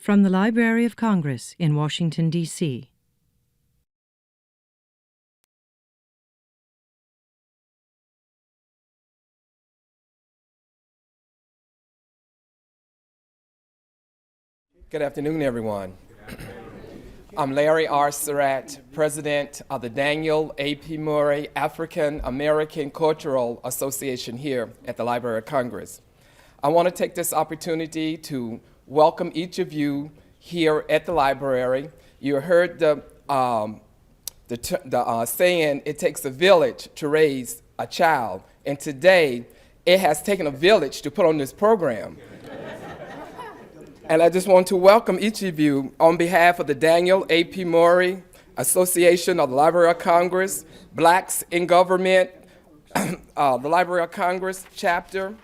From the Library of Congress in Washington, D.C. Good afternoon, everyone. I'm Larry R. Surratt, president of the Daniel A.P. Murray African American Cultural Association here at the Library of Congress. I want to take this opportunity to welcome each of you here at the library. You heard the saying, it takes a village to raise a child, and today it has taken a village to put on this program. And I just want to welcome each of you on behalf of the Daniel A.P. Murray Association of the Library of Congress, Blacks in Government, the Library of Congress chapter,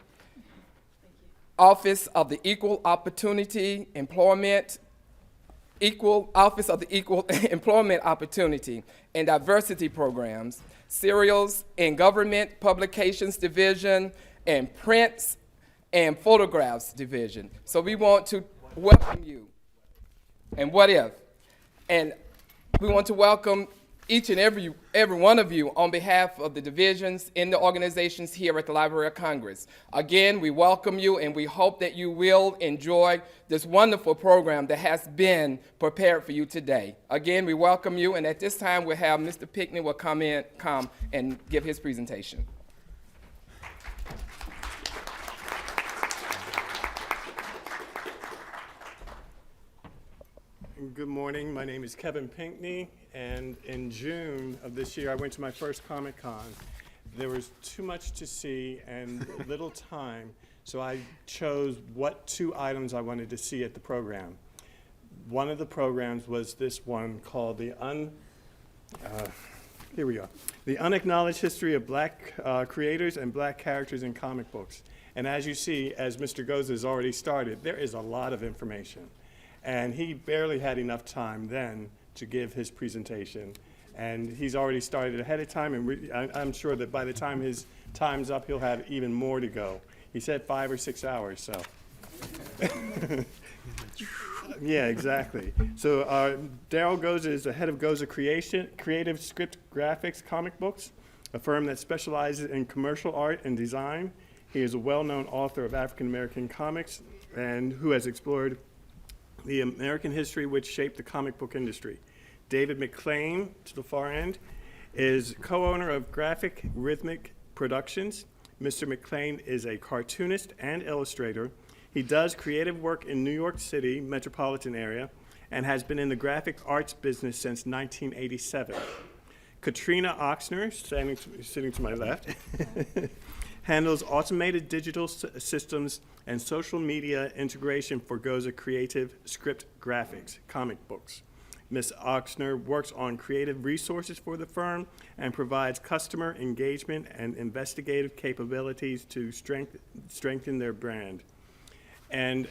Office of the Equal Opportunity Employment, Office of the Equal Employment Opportunity and Diversity Programs, Serials and Government Publications Division, and Prints and Photographs Division. So we want to welcome you. And what if? And we want to welcome each and every one of you on behalf of the divisions in the organizations here at the Library of Congress. Again, we welcome you, and we hope that you will enjoy this wonderful program that has been prepared for you today. Again, we welcome you, and at this time we'll have Mr. Pickney will come and give his presentation. Good morning. My name is Kevin Pinkney, and in June of this year, I went to my first Comic-Con. There was too much to see and little time, so I chose what two items I wanted to see at the program. One of the programs was this one called the Unacknowledged History of Black Creators and Black Characters in Comic Books. And as you see, as Mr. Goza has already started, there is a lot of information. And he barely had enough time then to give his presentation. And he's already started ahead of time, and I'm sure that by the time his time's up, he'll have even more to go. He said 5 or 6 hours, so. Yeah, exactly. So Darrell Goza is the head of Goza Creative Script Graphics Comic Books, a firm that specializes in commercial art and design. He is a well-known author of African American comics and who has explored the American history which shaped the comic book industry. David McLean, to the far end, is co-owner of Graphic Rhythmic Productions. Mr. McLean is a cartoonist and illustrator. He does creative work in New York City metropolitan area and has been in the graphic arts business since 1987. Katrina Oxner, sitting to my left, handles automated digital systems and social media integration for Goza Creative Script Graphics comic books. Ms. Oxner works on creative resources for the firm and provides customer engagement and investigative capabilities to strengthen their brand. And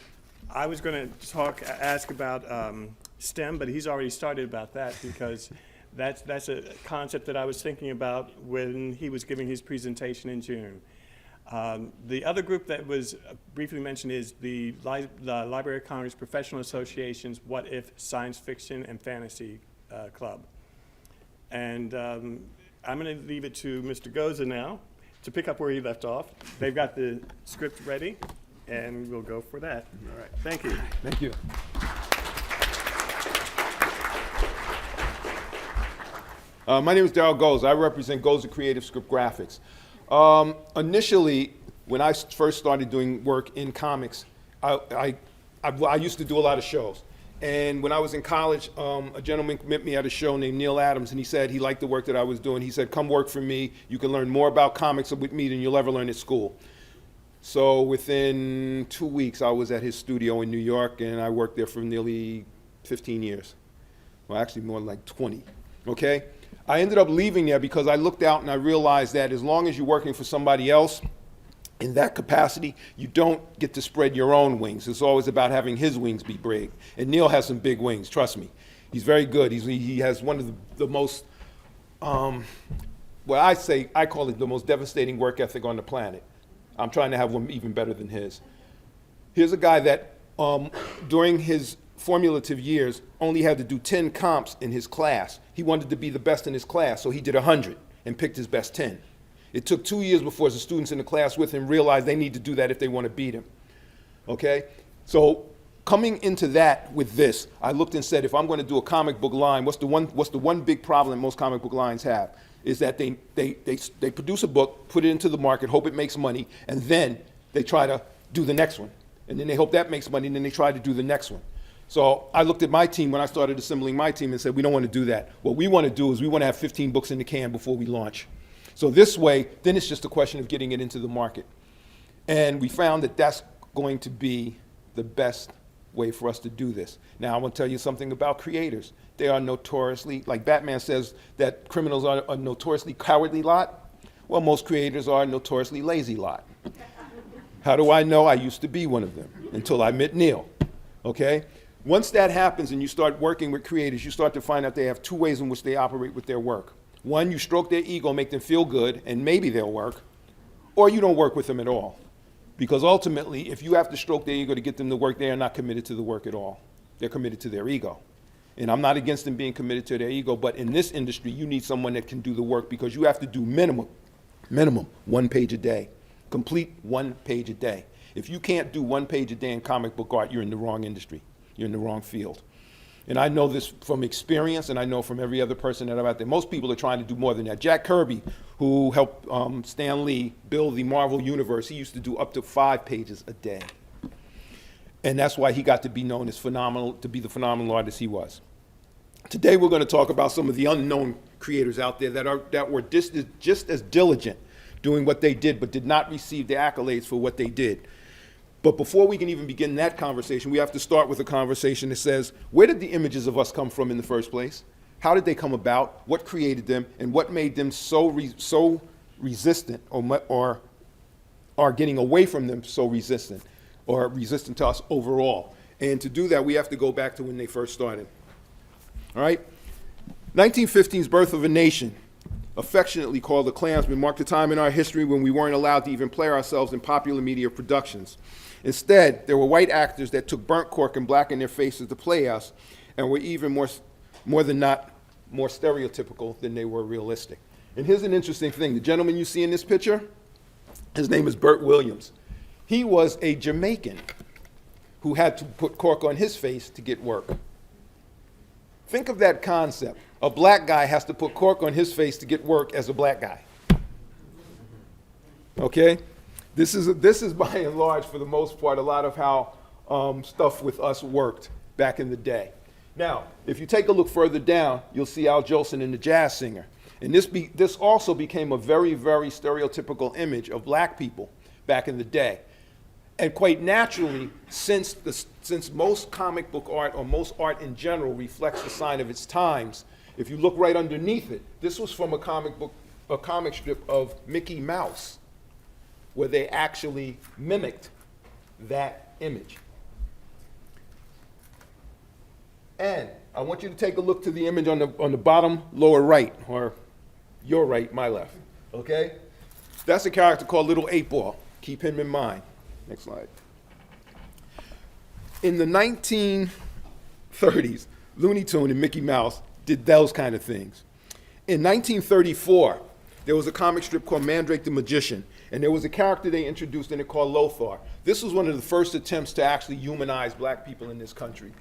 I was going to ask about STEM, but he's already started about that because that's a concept that I was thinking about when he was giving his presentation in June. The other group that was briefly mentioned is the Library of Congress Professional Association's What If Science Fiction and Fantasy Club. And I'm going to leave it to Mr. Goza now to pick up where he left off. They've got the script ready, and we'll go for that. All right, thank you. Thank you. My name is Darrell Goals. I represent Goza Creative Script Graphics. Initially, when I first started doing work in comics, I used to do a lot of shows. And when I was in college, a gentleman met me at a show named Neil Adams, and he said he liked the work that I was doing. He said, come work for me. You can learn more about comics with me than you'll ever learn at school. So within 2 weeks, I was at his studio in New York, and I worked there for nearly 15 years. Well, actually more like 20, okay? I ended up leaving there because I looked out and I realized that as long as you're working for somebody else in that capacity, you don't get to spread your own wings. It's always about having his wings be big. And Neil has some big wings, trust me. He's very good. He has one of the most, I call it the most devastating work ethic on the planet. I'm trying to have one even better than his. Here's a guy that during his formulative years, only had to do 10 comps in his class. He wanted to be the best in his class, so he did 100 and picked his best 10. It took 2 years before the students in the class with him realized they need to do that if they want to beat him. Okay? So coming into that with this, I looked and said, if I'm going to do a comic book line, what's the one big problem that most comic book lines have? Is that they produce a book, put it into the market, hope it makes money, and then they try to do the next one. And then they hope that makes money, and then they try to do the next one. So I looked at my team when I started assembling my team and said, we don't want to do that. What we want to do is we want to have 15 books in the can before we launch. So this way, then it's just a question of getting it into the market. And we found that that's going to be the best way for us to do this. Now, I want to tell you something about creators. They are notoriously, like Batman says that criminals are a notoriously cowardly lot. Well, most creators are a notoriously lazy lot. How do I know? I used to be one of them until I met Neil, okay? Once that happens and you start working with creators, you start to find out they have two ways in which they operate with their work. One, you stroke their ego, make them feel good, and maybe they'll work, or you don't work with them at all. Because ultimately, if you have to stroke their ego to get them to work, they are not committed to the work at all. They're committed to their ego. And I'm not against them being committed to their ego, but in this industry, you need someone that can do the work because you have to do minimum 1 page a day. Complete 1 page a day. If you can't do 1 page a day in comic book art, you're in the wrong industry. You're in the wrong field. And I know this from experience, and I know from every other person that I'm out there. Most people are trying to do more than that. Jack Kirby, who helped Stan Lee build the Marvel Universe, he used to do up to 5 pages a day. And that's why he got to be known as phenomenal, to be the phenomenal artist he was. Today we're going to talk about some of the unknown creators out there that were just as diligent doing what they did, but did not receive the accolades for what they did. But before we can even begin that conversation, we have to start with a conversation that says, where did the images of us come from in the first place? How did they come about? What created them? And what made them so resistant or are getting away from them so resistant or resistant to us overall? And to do that, we have to go back to when they first started. All right? 1915's Birth of a Nation, affectionately called the Klansman, marked a time in our history when we weren't allowed to even play ourselves in popular media productions. Instead, there were white actors that took burnt cork and blackened their faces to play us and were even more than not more stereotypical than they were realistic. And here's an interesting thing. The gentleman you see in this picture, his name is Burt Williams. He was a Jamaican who had to put cork on his face to get work. Think of that concept. A black guy has to put cork on his face to get work as a black guy. Okay? This is by and large, for the most part, a lot of how stuff with us worked back in the day. Now, if you take a look further down, you'll see Al Jolson and the jazz singer. And this also became a very, very stereotypical image of black people back in the day. And quite naturally, since most comic book art, or most art in general, reflects the sign of its times, if you look right underneath it, this was from a comic strip of Mickey Mouse, where they actually mimicked that image. And I want you to take a look to the image on the bottom lower right, or your right, my left, okay? That's a character called Little Eightball. Keep him in mind. Next slide. In the 1930s, Looney Tune and Mickey Mouse did those kind of things. In 1934, there was a comic strip called Mandrake the Magician, and there was a character they introduced in it called Lothar. This was one of the first attempts to actually humanize black people in this country.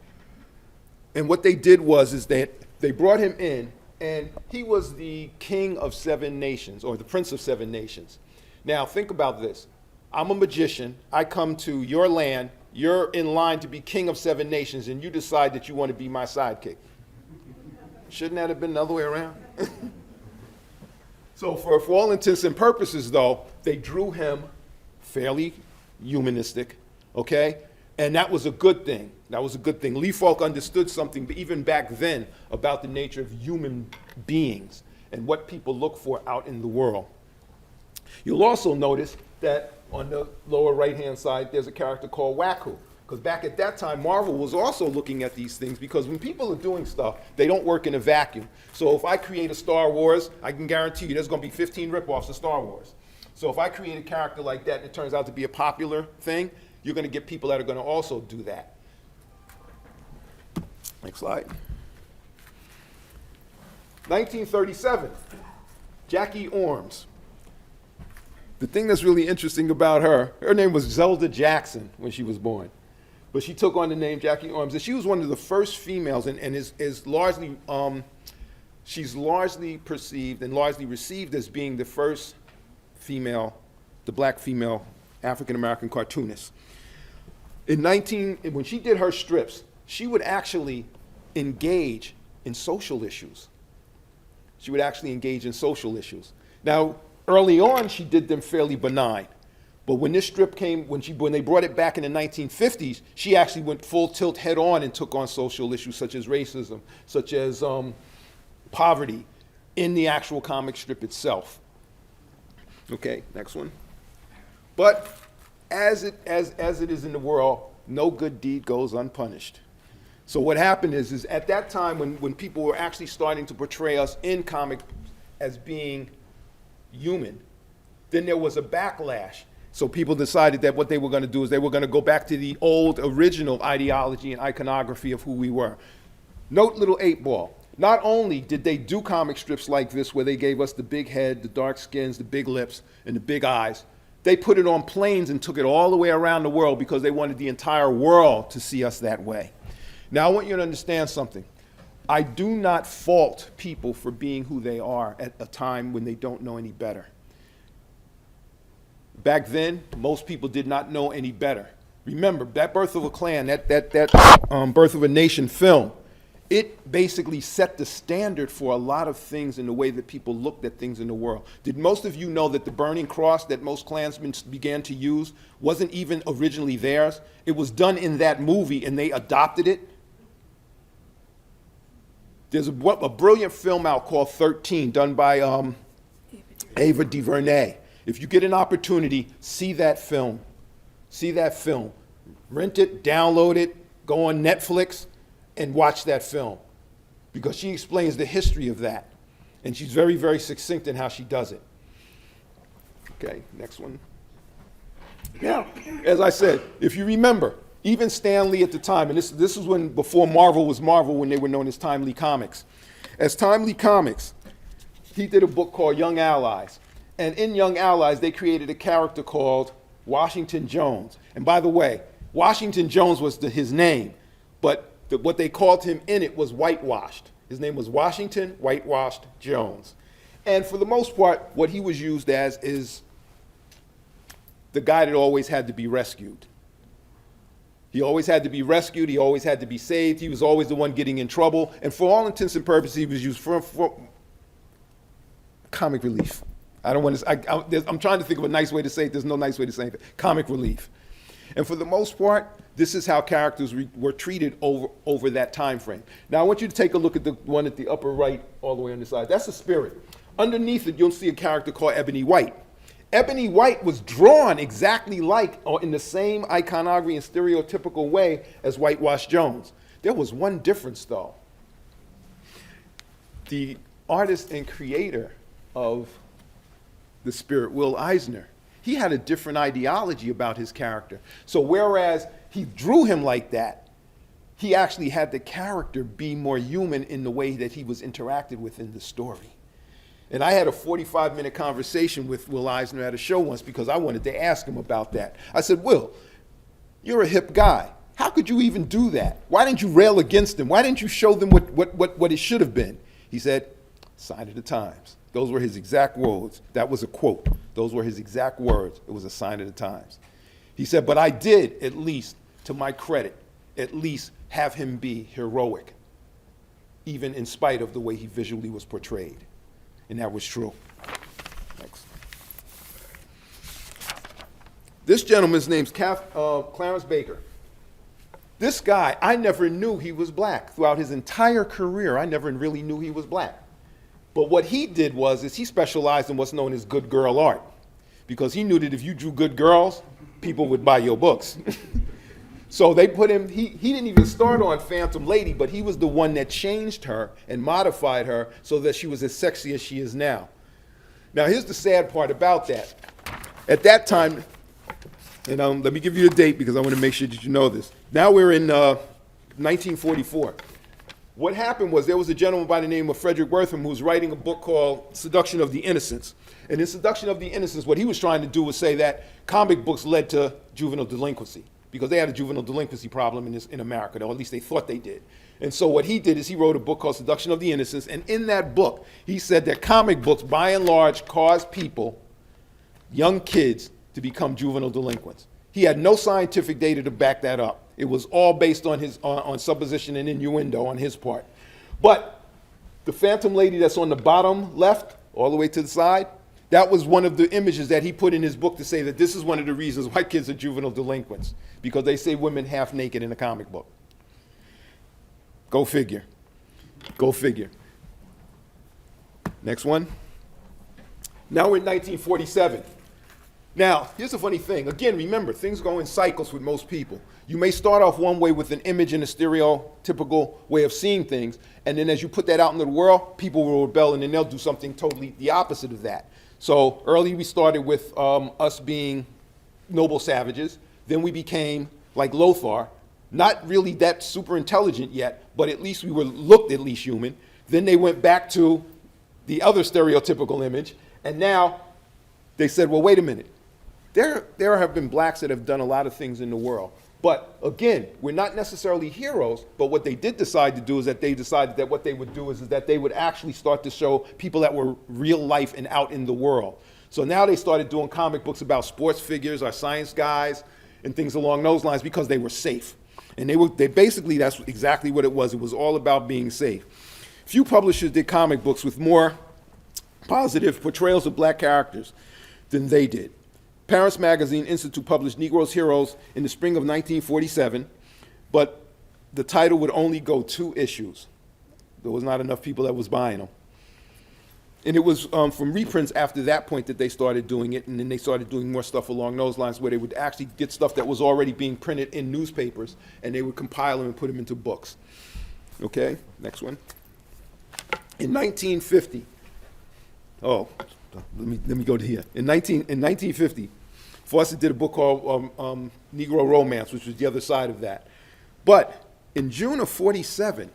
And what they did is that they brought him in, and he was the king of 7 nations, or the prince of 7 nations. Now, think about this. I'm a magician. I come to your land. You're in line to be king of 7 nations, and you decide that you want to be my sidekick. Shouldn't that have been the other way around? So for all intents and purposes, though, they drew him fairly humanistic, okay? And that was a good thing. That was a good thing. Lee Falk understood something, but even back then, about the nature of human beings and what people look for out in the world. You'll also notice that on the lower right-hand side, there's a character called Waku. Because back at that time, Marvel was also looking at these things, because when people are doing stuff, they don't work in a vacuum. So if I create a Star Wars, I can guarantee you there's going to be 15 ripoffs of Star Wars. So if I create a character like that and it turns out to be a popular thing, you're going to get people that are going to also do that. Next slide. 1937, Jackie Orms. The thing that's really interesting about her name was Zelda Jackson when she was born. But she took on the name Jackie Orms. And she was one of the first females and is largely, she's largely perceived and largely received as being the first female, the black female African-American cartoonist. When she did her strips, she would actually engage in social issues. She would actually engage in social issues. Now, early on, she did them fairly benign. But when this strip came, when they brought it back in the 1950s, she actually went full tilt head on and took on social issues such as racism, such as poverty in the actual comic strip itself. Okay, next one. But as it is in the world, no good deed goes unpunished. So what happened is at that time when people were actually starting to portray us in comic as being human, then there was a backlash. So people decided that what they were going to do is they were going to go back to the old original ideology and iconography of who we were. Note little 8-Ball. Not only did they do comic strips like this where they gave us the big head, the dark skins, the big lips, and the big eyes, they put it on planes and took it all the way around the world because they wanted the entire world to see us that way. Now, I want you to understand something. I do not fault people for being who they are at a time when they don't know any better. Back then, most people did not know any better. Remember, that Birth of a Clan, that Birth of a Nation film, it basically set the standard for a lot of things in the way that people looked at things in the world. Did most of you know that the burning cross that most Klansmen began to use wasn't even originally theirs? It was done in that movie and they adopted it. There's a brilliant film out called 13 done by Ava DuVernay. If you get an opportunity, see that film. See that film. Rent it, download it, go on Netflix, and watch that film. Because she explains the history of that. And she's very, very succinct in how she does it. Okay, next one. Now, as I said, if you remember, even Stan Lee at the time, and this was before Marvel was Marvel, when they were known as Timely Comics. As Timely Comics, he did a book called Young Allies. And in Young Allies, they created a character called Washington Jones. And by the way, Washington Jones was his name, but what they called him in it was whitewashed. His name was Washington Whitewashed Jones. And for the most part, what he was used as is the guy that always had to be rescued. He always had to be rescued. He always had to be saved. He was always the one getting in trouble. And for all intents and purposes, he was used for comic relief. I'm trying to think of a nice way to say it. There's no nice way to say it. Comic relief. And for the most part, this is how characters were treated over that time frame. Now, I want you to take a look at the one at the upper right, all the way on the side. That's a spirit. Underneath it, you'll see a character called Ebony White. Ebony White was drawn exactly like, or in the same iconography and stereotypical way as Whitewashed Jones. There was one difference, though. The artist and creator of the spirit, Will Eisner, he had a different ideology about his character. So whereas he drew him like that, he actually had the character be more human in the way that he was interacted with in the story. And I had a 45-minute conversation with Will Eisner at a show once because I wanted to ask him about that. I said, Will, you're a hip guy. How could you even do that? Why didn't you rail against them? Why didn't you show them what it should have been? He said, sign of the times. Those were his exact words. That was a quote. Those were his exact words. It was a sign of the times. He said, but I did, at least, to my credit, at least have him be heroic, even in spite of the way he visually was portrayed. And that was true. Next. This gentleman's name's Clarence Baker. This guy, I never knew he was black. Throughout his entire career, I never really knew he was black. But what he did is he specialized in what's known as good girl art, because he knew that if you drew good girls, people would buy your books. So they put him, he didn't even start on Phantom Lady, but he was the one that changed her and modified her so that she was as sexy as she is now. Now here's the sad part about that. At that time, and let me give you a date because I want to make sure that you know this. Now we're in 1944. What happened was there was a gentleman by the name of Frederick Wortham who was writing a book called Seduction of the Innocents. And in Seduction of the Innocents, what he was trying to do was say that comic books led to juvenile delinquency, because they had a juvenile delinquency problem in America, or at least they thought they did. And so what he did is he wrote a book called Seduction of the Innocents, and in that book, he said that comic books, by and large, cause people, young kids, to become juvenile delinquents. He had no scientific data to back that up. It was all based on on supposition and innuendo on his part. But the phantom lady that's on the bottom left, all the way to the side, that was one of the images that he put in his book to say that this is one of the reasons why kids are juvenile delinquents, because they say women half naked in a comic book. Go figure. Go figure. Next one. Now we're in 1947. Now, here's the funny thing. Again, remember, things go in cycles with most people. You may start off one way with an image and a stereotypical way of seeing things, and then as you put that out into the world, people will rebel, and then they'll do something totally the opposite of that. So early we started with us being noble savages. Then we became like Lothar, not really that super intelligent yet, but at least we looked at least human. Then they went back to the other stereotypical image, and now they said, well, wait a minute. There have been blacks that have done a lot of things in the world. But again, we're not necessarily heroes, but what they did decide to do is that they decided that what they would do is that they would actually start to show people that were real life and out in the world. So now they started doing comic books about sports figures, our science guys, and things along those lines because they were safe. And they basically, that's exactly what it was. It was all about being safe. Few publishers did comic books with more positive portrayals of black characters than they did. Paris Magazine Institute published Negro's Heroes in the spring of 1947, but the title would only go 2 issues. There was not enough people that was buying them. And it was from reprints after that point that they started doing it, and then they started doing more stuff along those lines where they would actually get stuff that was already being printed in newspapers, and they would compile them and put them into books. Okay, next one. In 1950, let me go to here. In 1950, Fawcett did a book called Negro Romance, which was the other side of that. But in June of 47,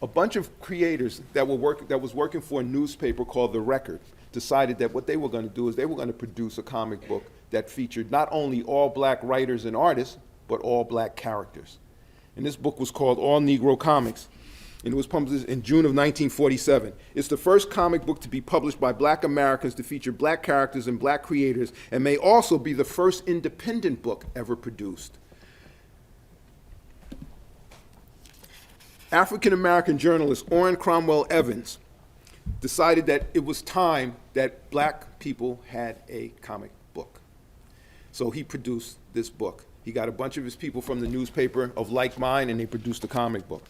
a bunch of creators that was working for a newspaper called The Record decided that what they were going to do is they were going to produce a comic book that featured not only all black writers and artists, but all black characters. And this book was called All Negro Comics, and it was published in June of 1947. It's the first comic book to be published by black Americans to feature black characters and black creators, and may also be the first independent book ever produced. African-American journalist Orrin Cromwell Evans decided that it was time that black people had a comic book. So he produced this book. He got a bunch of his people from the newspaper of like mind, and they produced a comic book.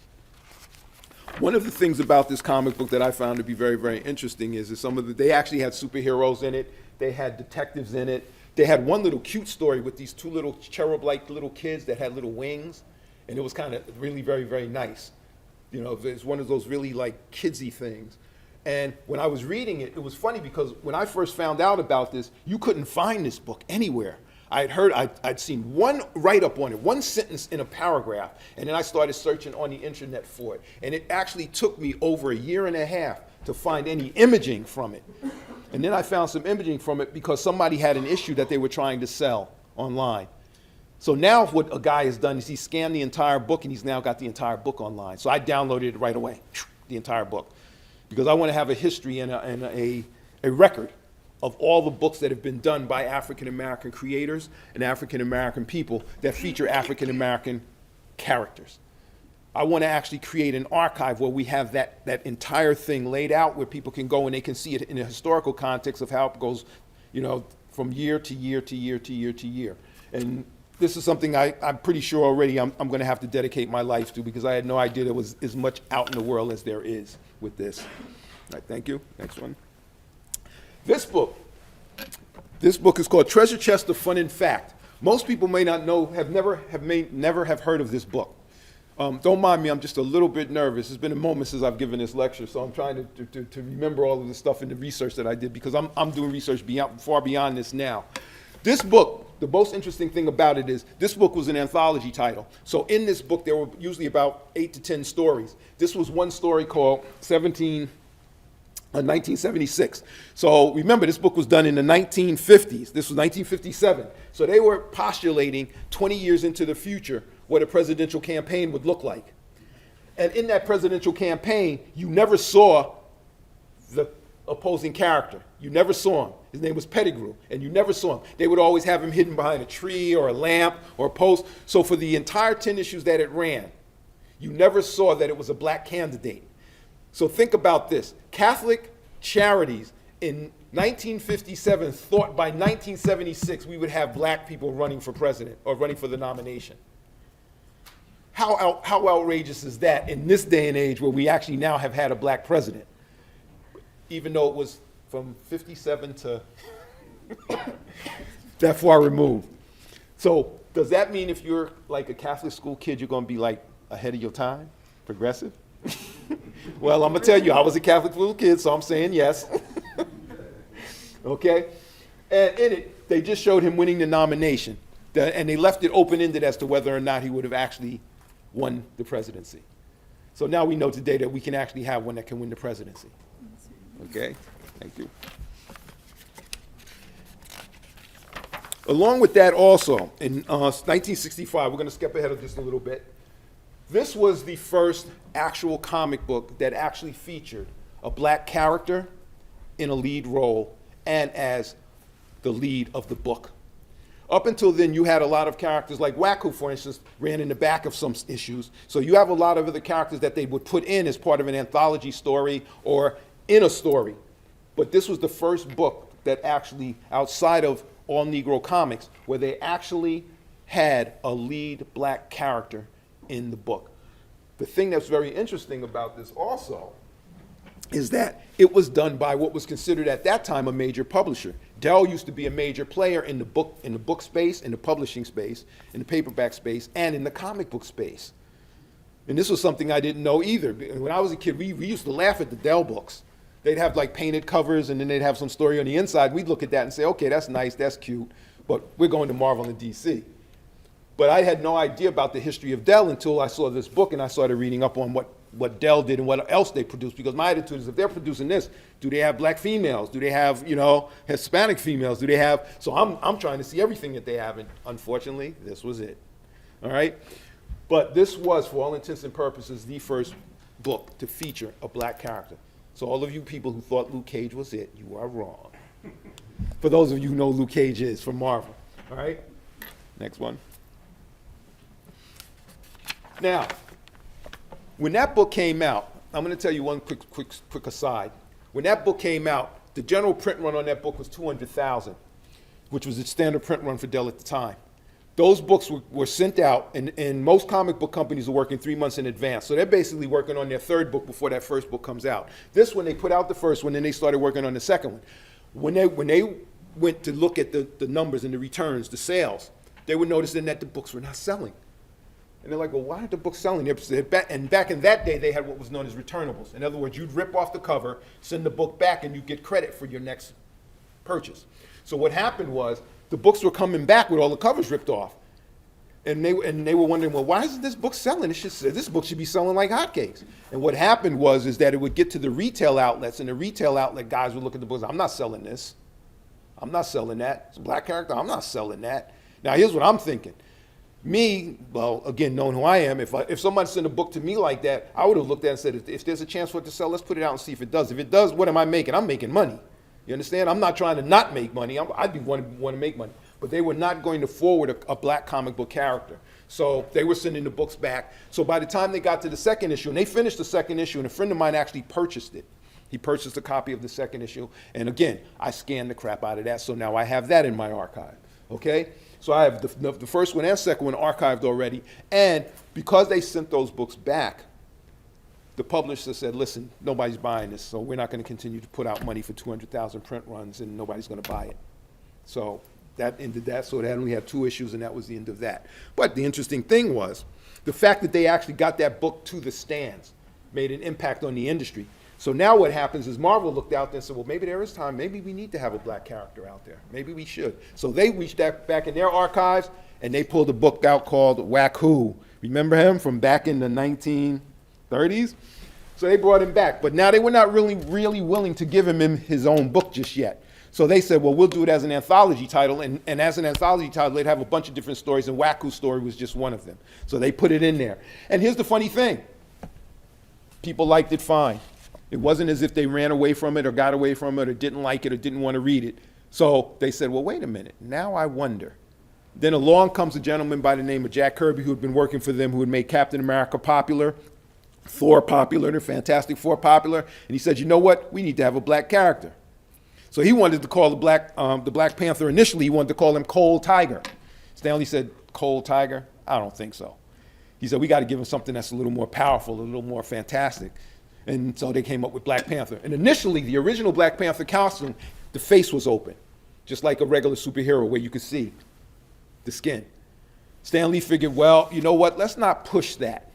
One of the things about this comic book that I found to be very, very interesting is that they actually had superheroes in it. They had detectives in it. They had one little cute story with these 2 little cherub-like little kids that had little wings, and it was kind of really very, very nice. You know, it's one of those really like kidsy things. And when I was reading it, it was funny because when I first found out about this, you couldn't find this book anywhere. I'd seen one write-up on it, one sentence in a paragraph, and then I started searching on the internet for it. And it actually took me over a year and a half to find any imaging from it. And then I found some imaging from it because somebody had an issue that they were trying to sell online. So now what a guy has done is he scanned the entire book, and he's now got the entire book online. So I downloaded it right away, the entire book, because I want to have a history and a record of all the books that have been done by African-American creators and African-American people that feature African-American characters. I want to actually create an archive where we have that entire thing laid out where people can go and they can see it in a historical context of how it goes, you know, from year to year to year to year to year. And this is something I'm pretty sure already I'm going to have to dedicate my life to, because I had no idea there was as much out in the world as there is with this. All right, thank you. Next one. This book is called Treasure Chest of Fun and Fact. Most people may not know, may never have heard of this book. Don't mind me, I'm just a little bit nervous. It's been a moment since I've given this lecture, so I'm trying to remember all of the stuff and the research that I did, because I'm doing research far beyond this now. This book the most interesting thing about it is this book was an anthology title. So in this book, there were usually about 8 to 10 stories. This was one story called 1976. So remember, this book was done in the 1950s. This was 1957. So they were postulating 20 years into the future what a presidential campaign would look like. And in that presidential campaign, you never saw the opposing character. You never saw him. His name was Pettigrew, and you never saw him. They would always have him hidden behind a tree or a lamp or a post. So for the entire 10 issues that it ran, you never saw that it was a black candidate. So think about this. Catholic charities in 1957 thought by 1976 we would have black people running for president or running for the nomination. How outrageous is that in this day and age where we actually now have had a black president? Even though it was from 57 to that far removed. So does that mean if you're like a Catholic school kid, you're going to be like ahead of your time, progressive? Well, I'm going to tell you, I was a Catholic school kid, so I'm saying yes. Okay? And in it, they just showed him winning the nomination. And they left it open-ended as to whether or not he would have actually won the presidency. So now we know today that we can actually have one that can win the presidency. Okay? Thank you. Along with that also, in 1965, we're going to skip ahead of just a little bit. This was the first actual comic book that actually featured a black character in a lead role and as the lead of the book. Up until then, you had a lot of characters like Wacko, for instance, ran in the back of some issues. So you have a lot of other characters that they would put in as part of an anthology story or in a story. But this was the first book that actually, outside of all Negro Comics, where they actually had a lead black character in the book. The thing that's very interesting about this also is that it was done by what was considered at that time a major publisher. Darrell used to be a major player in the book space, in the publishing space, in the paperback space, and in the comic book space. And this was something I didn't know either. When I was a kid, we used to laugh at the Darrell books. They'd have like painted covers and then they'd have some story on the inside. We'd look at that and say, okay, that's nice, that's cute, but we're going to Marvel and DC. But I had no idea about the history of Darrell until I saw this book and I started reading up on what Darrell did and what else they produced, because my attitude is if they're producing this, do they have black females? Do they have, Hispanic females? Do they have, so I'm trying to see everything that they have, and unfortunately, this was it, all right? But this was, for all intents and purposes, the first book to feature a black character. So all of you people who thought Luke Cage was it, you are wrong. For those of you who know who Luke Cage is from Marvel, all right? Next one. Now, when that book came out, I'm going to tell you one quick aside. When that book came out, the general print run on that book was 200,000, which was the standard print run for Dell at the time. Those books were sent out, and most comic book companies are working 3 months in advance. So they're basically working on their third book before that first book comes out. This one, they put out the first one, then they started working on the second one. When they went to look at the numbers and the returns, the sales, they were noticing that the books were not selling. And they're like, well, why aren't the books selling? And back in that day, they had what was known as returnables. In other words, you'd rip off the cover, send the book back, and you'd get credit for your next purchase. So what happened was the books were coming back with all the covers ripped off. And they were wondering, well, why isn't this book selling? This book should be selling like hotcakes. And what happened was that it would get to the retail outlets, and the retail outlet guys would look at the books, I'm not selling this. I'm not selling that. It's a black character, I'm not selling that. Now, here's what I'm thinking. Me, well, again, knowing who I am, if somebody sent a book to me like that, I would have looked at it and said, if there's a chance for it to sell, let's put it out and see if it does. If it does, what am I making? I'm making money. You understand? I'm not trying to not make money. I'd be want to make money. But they were not going to forward a black comic book character. So they were sending the books back. So by the time they got to the second issue, and they finished the second issue, and a friend of mine actually purchased it. He purchased a copy of the second issue. And again, I scanned the crap out of that, so now I have that in my archive. Okay? So I have the first one and second one archived already. And because they sent those books back, the publisher said, listen, nobody's buying this, so we're not going to continue to put out money for 200,000 print runs, and nobody's going to buy it. So that ended that. So they only had 2 issues, and that was the end of that. But the interesting thing was the fact that they actually got that book to the stands made an impact on the industry. So now what happens is Marvel looked out there and said, well, maybe there is time. Maybe we need to have a black character out there. Maybe we should. So they reached back in their archives, and they pulled a book out called Whack Who. Remember him from back in the 1930s? So they brought him back. But now they were not really willing to give him his own book just yet. So they said, well, we'll do it as an anthology title. And as an anthology title, they'd have a bunch of different stories, and Whack Who's story was just one of them. So they put it in there. And here's the funny thing. People liked it fine. It wasn't as if they ran away from it or got away from it or didn't like it or didn't want to read it. So they said, well, wait a minute. Now I wonder. Then along comes a gentleman by the name of Jack Kirby, who had been working for them, who had made Captain America popular, Thor popular, the Fantastic Four popular. And he said, you know what? We need to have a black character. So he wanted to call the Black Panther initially, he wanted to call him Cold Tiger. Stanley said, Cold Tiger? I don't think so. He said, we got to give him something that's a little more powerful, a little more fantastic. And so they came up with Black Panther. And initially, the original Black Panther costume, the face was open, just like a regular superhero where you could see the skin. Stan Lee figured, well, you know what? Let's not push that.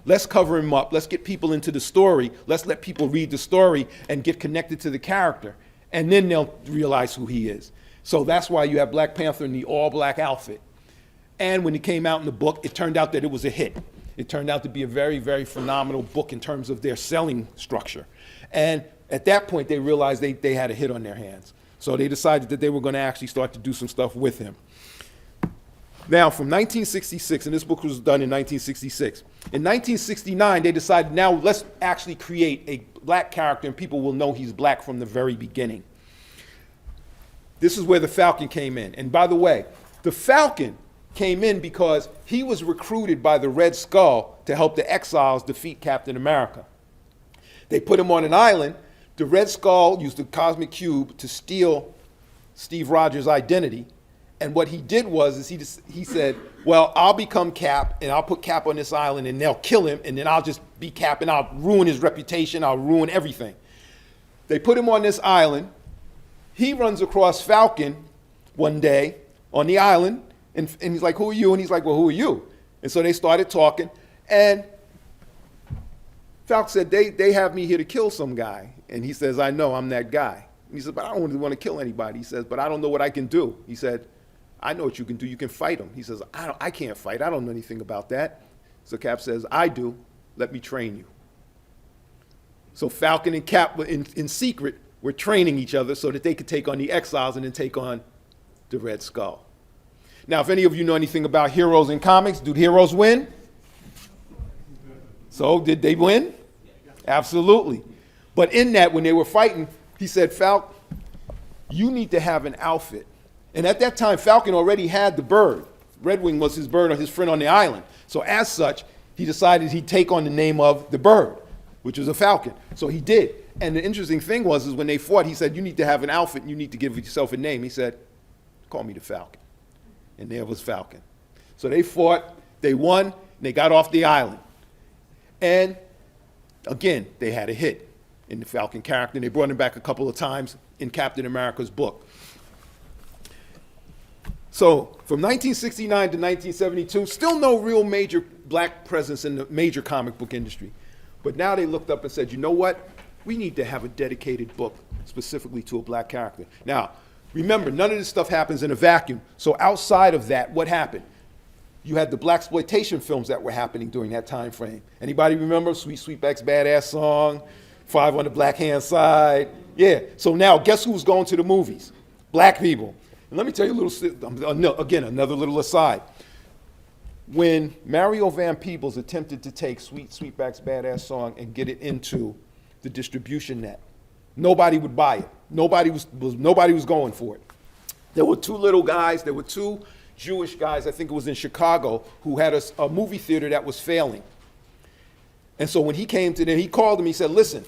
Let's cover him up. Let's get people into the story. Let's let people read the story and get connected to the character. And then they'll realize who he is. So that's why you have Black Panther in the all-black outfit. And when it came out in the book, it turned out that it was a hit. It turned out to be a very, very phenomenal book in terms of their selling structure. And at that point, they realized they had a hit on their hands. So they decided that they were going to actually start to do some stuff with him. Now, from 1966, and this book was done in 1966, in 1969, they decided, now let's actually create a black character and people will know he's black from the very beginning. This is where the Falcon came in. And by the way, the Falcon came in because he was recruited by the Red Skull to help the Exiles defeat Captain America. They put him on an island. The Red Skull used the Cosmic Cube to steal Steve Rogers' identity. And what he did was he said, well, I'll become Cap, and I'll put Cap on this island, and they'll kill him, and then I'll just be Cap, and I'll ruin his reputation, I'll ruin everything. They put him on this island. He runs across Falcon one day on the island, and he's like, who are you? And he's like, well, who are you? And so they started talking, and Falcon said, they have me here to kill some guy. And he says, I know, I'm that guy. And he said, but I don't really want to kill anybody. He says, but I don't know what I can do. He said, I know what you can do. You can fight them. He says, I can't fight. I don't know anything about that. So Cap says, I do. Let me train you. So Falcon and Cap, in secret, were training each other so that they could take on the Exiles and then take on the Red Skull. Now, if any of you know anything about heroes in comics, do heroes win? So did they win? Absolutely. But in that, when they were fighting, he said, Falcon, you need to have an outfit. And at that time, Falcon already had the bird. Redwing was his bird or his friend on the island. So as such, he decided he'd take on the name of the bird, which was a falcon. So he did. And the interesting thing was when they fought, he said, you need to have an outfit and you need to give yourself a name. He said, call me the Falcon. And there was Falcon. So they fought, they won, and they got off the island. And again, they had a hit in the Falcon character. And they brought him back a couple of times in Captain America's book. So from 1969 to 1972, still no real major black presence in the major comic book industry. But now they looked up and said, you know what? We need to have a dedicated book specifically to a black character. Now, remember, none of this stuff happens in a vacuum. So outside of that, what happened? You had the blaxploitation films that were happening during that time frame. Anybody remember Sweet Sweetback's Badass Song, 5 on the Black Hand Side? Yeah, so now guess who's going to the movies? Black people. And let me tell you another little aside. When Mario Van Peebles attempted to take Sweet Sweetback's Badass Song and get it into the distribution net, nobody would buy it. Nobody was going for it. There were two little guys, there were two Jewish guys, I think it was in Chicago, who had a movie theater that was failing. And so when he came to them, he called them, he said, listen,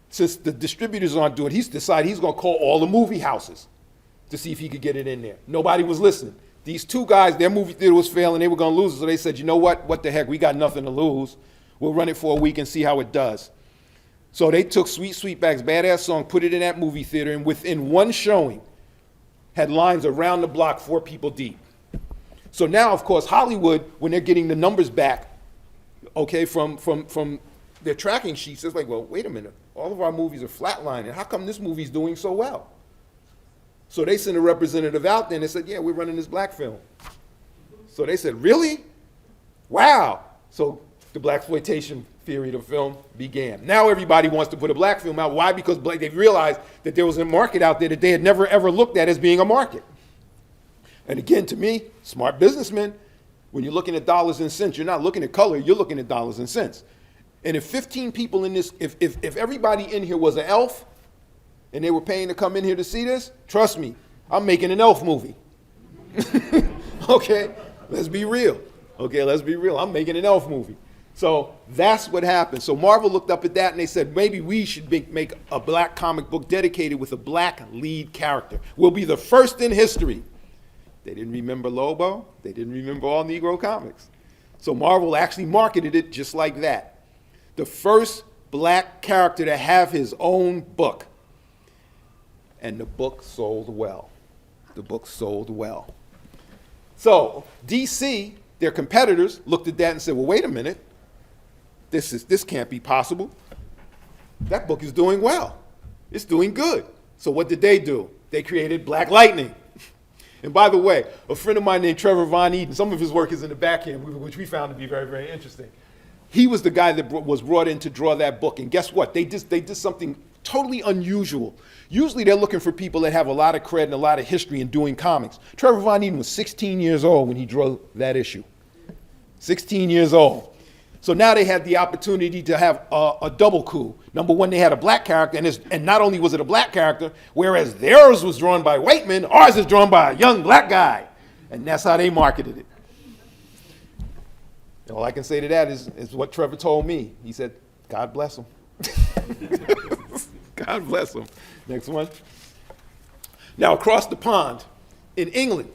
since the distributors aren't doing it, he's decided he's gonna call all the movie houses to see if he could get it in there. Nobody was listening. These two guys, their movie theater was failing, they were gonna lose it, so they said, you know what the heck, we got nothing to lose. We'll run it for a week and see how it does. So they took Sweet Sweetback's Badass Song, put it in that movie theater, and within one showing, had lines around the block 4 people deep. So now, of course, Hollywood, when they're getting the numbers back, okay, from their tracking sheets. It's like, well, wait a minute. All of our movies are flatlining. How come this movie's doing so well? So they sent a representative out there and they said, yeah, we're running this black film. So they said, really? Wow. So the blaxploitation theory of film began. Now everybody wants to put a black film out. Why? Because they realized that there was a market out there that they had never ever looked at as being a market. And again, to me, smart businessmen, when you're looking at dollars and cents, you're not looking at color, you're looking at dollars and cents. And if 15 people in this, if everybody in here was an elf and they were paying to come in here to see this, trust me, I'm making an elf movie. Okay, let's be real. Okay, let's be real. I'm making an elf movie. So that's what happened. So Marvel looked up at that and they said, maybe we should make a black comic book dedicated with a black lead character. We'll be the first in history. They didn't remember Lobo. They didn't remember all Negro Comics. So Marvel actually marketed it just like that. The first black character to have his own book. And the book sold well. The book sold well. So DC, their competitors, looked at that and said, well, wait a minute. This can't be possible. That book is doing well. It's doing good. So what did they do? They created Black Lightning. And by the way, a friend of mine named Trevor Von Eaton, some of his work is in the back here, which we found to be very, very interesting. He was the guy that was brought in to draw that book. And guess what? They did something totally unusual. Usually they're looking for people that have a lot of cred and a lot of history in doing comics. Trevor Von Eaton was 16 years old when he drew that issue. 16 years old. So now they had the opportunity to have a double coup. Number one, they had a black character, and not only was it a black character, whereas theirs was drawn by white men, ours is drawn by a young black guy. And that's how they marketed it. And all I can say to that is what Trevor told me. He said, God bless him. God bless him. Next one. Now, across the pond, in England,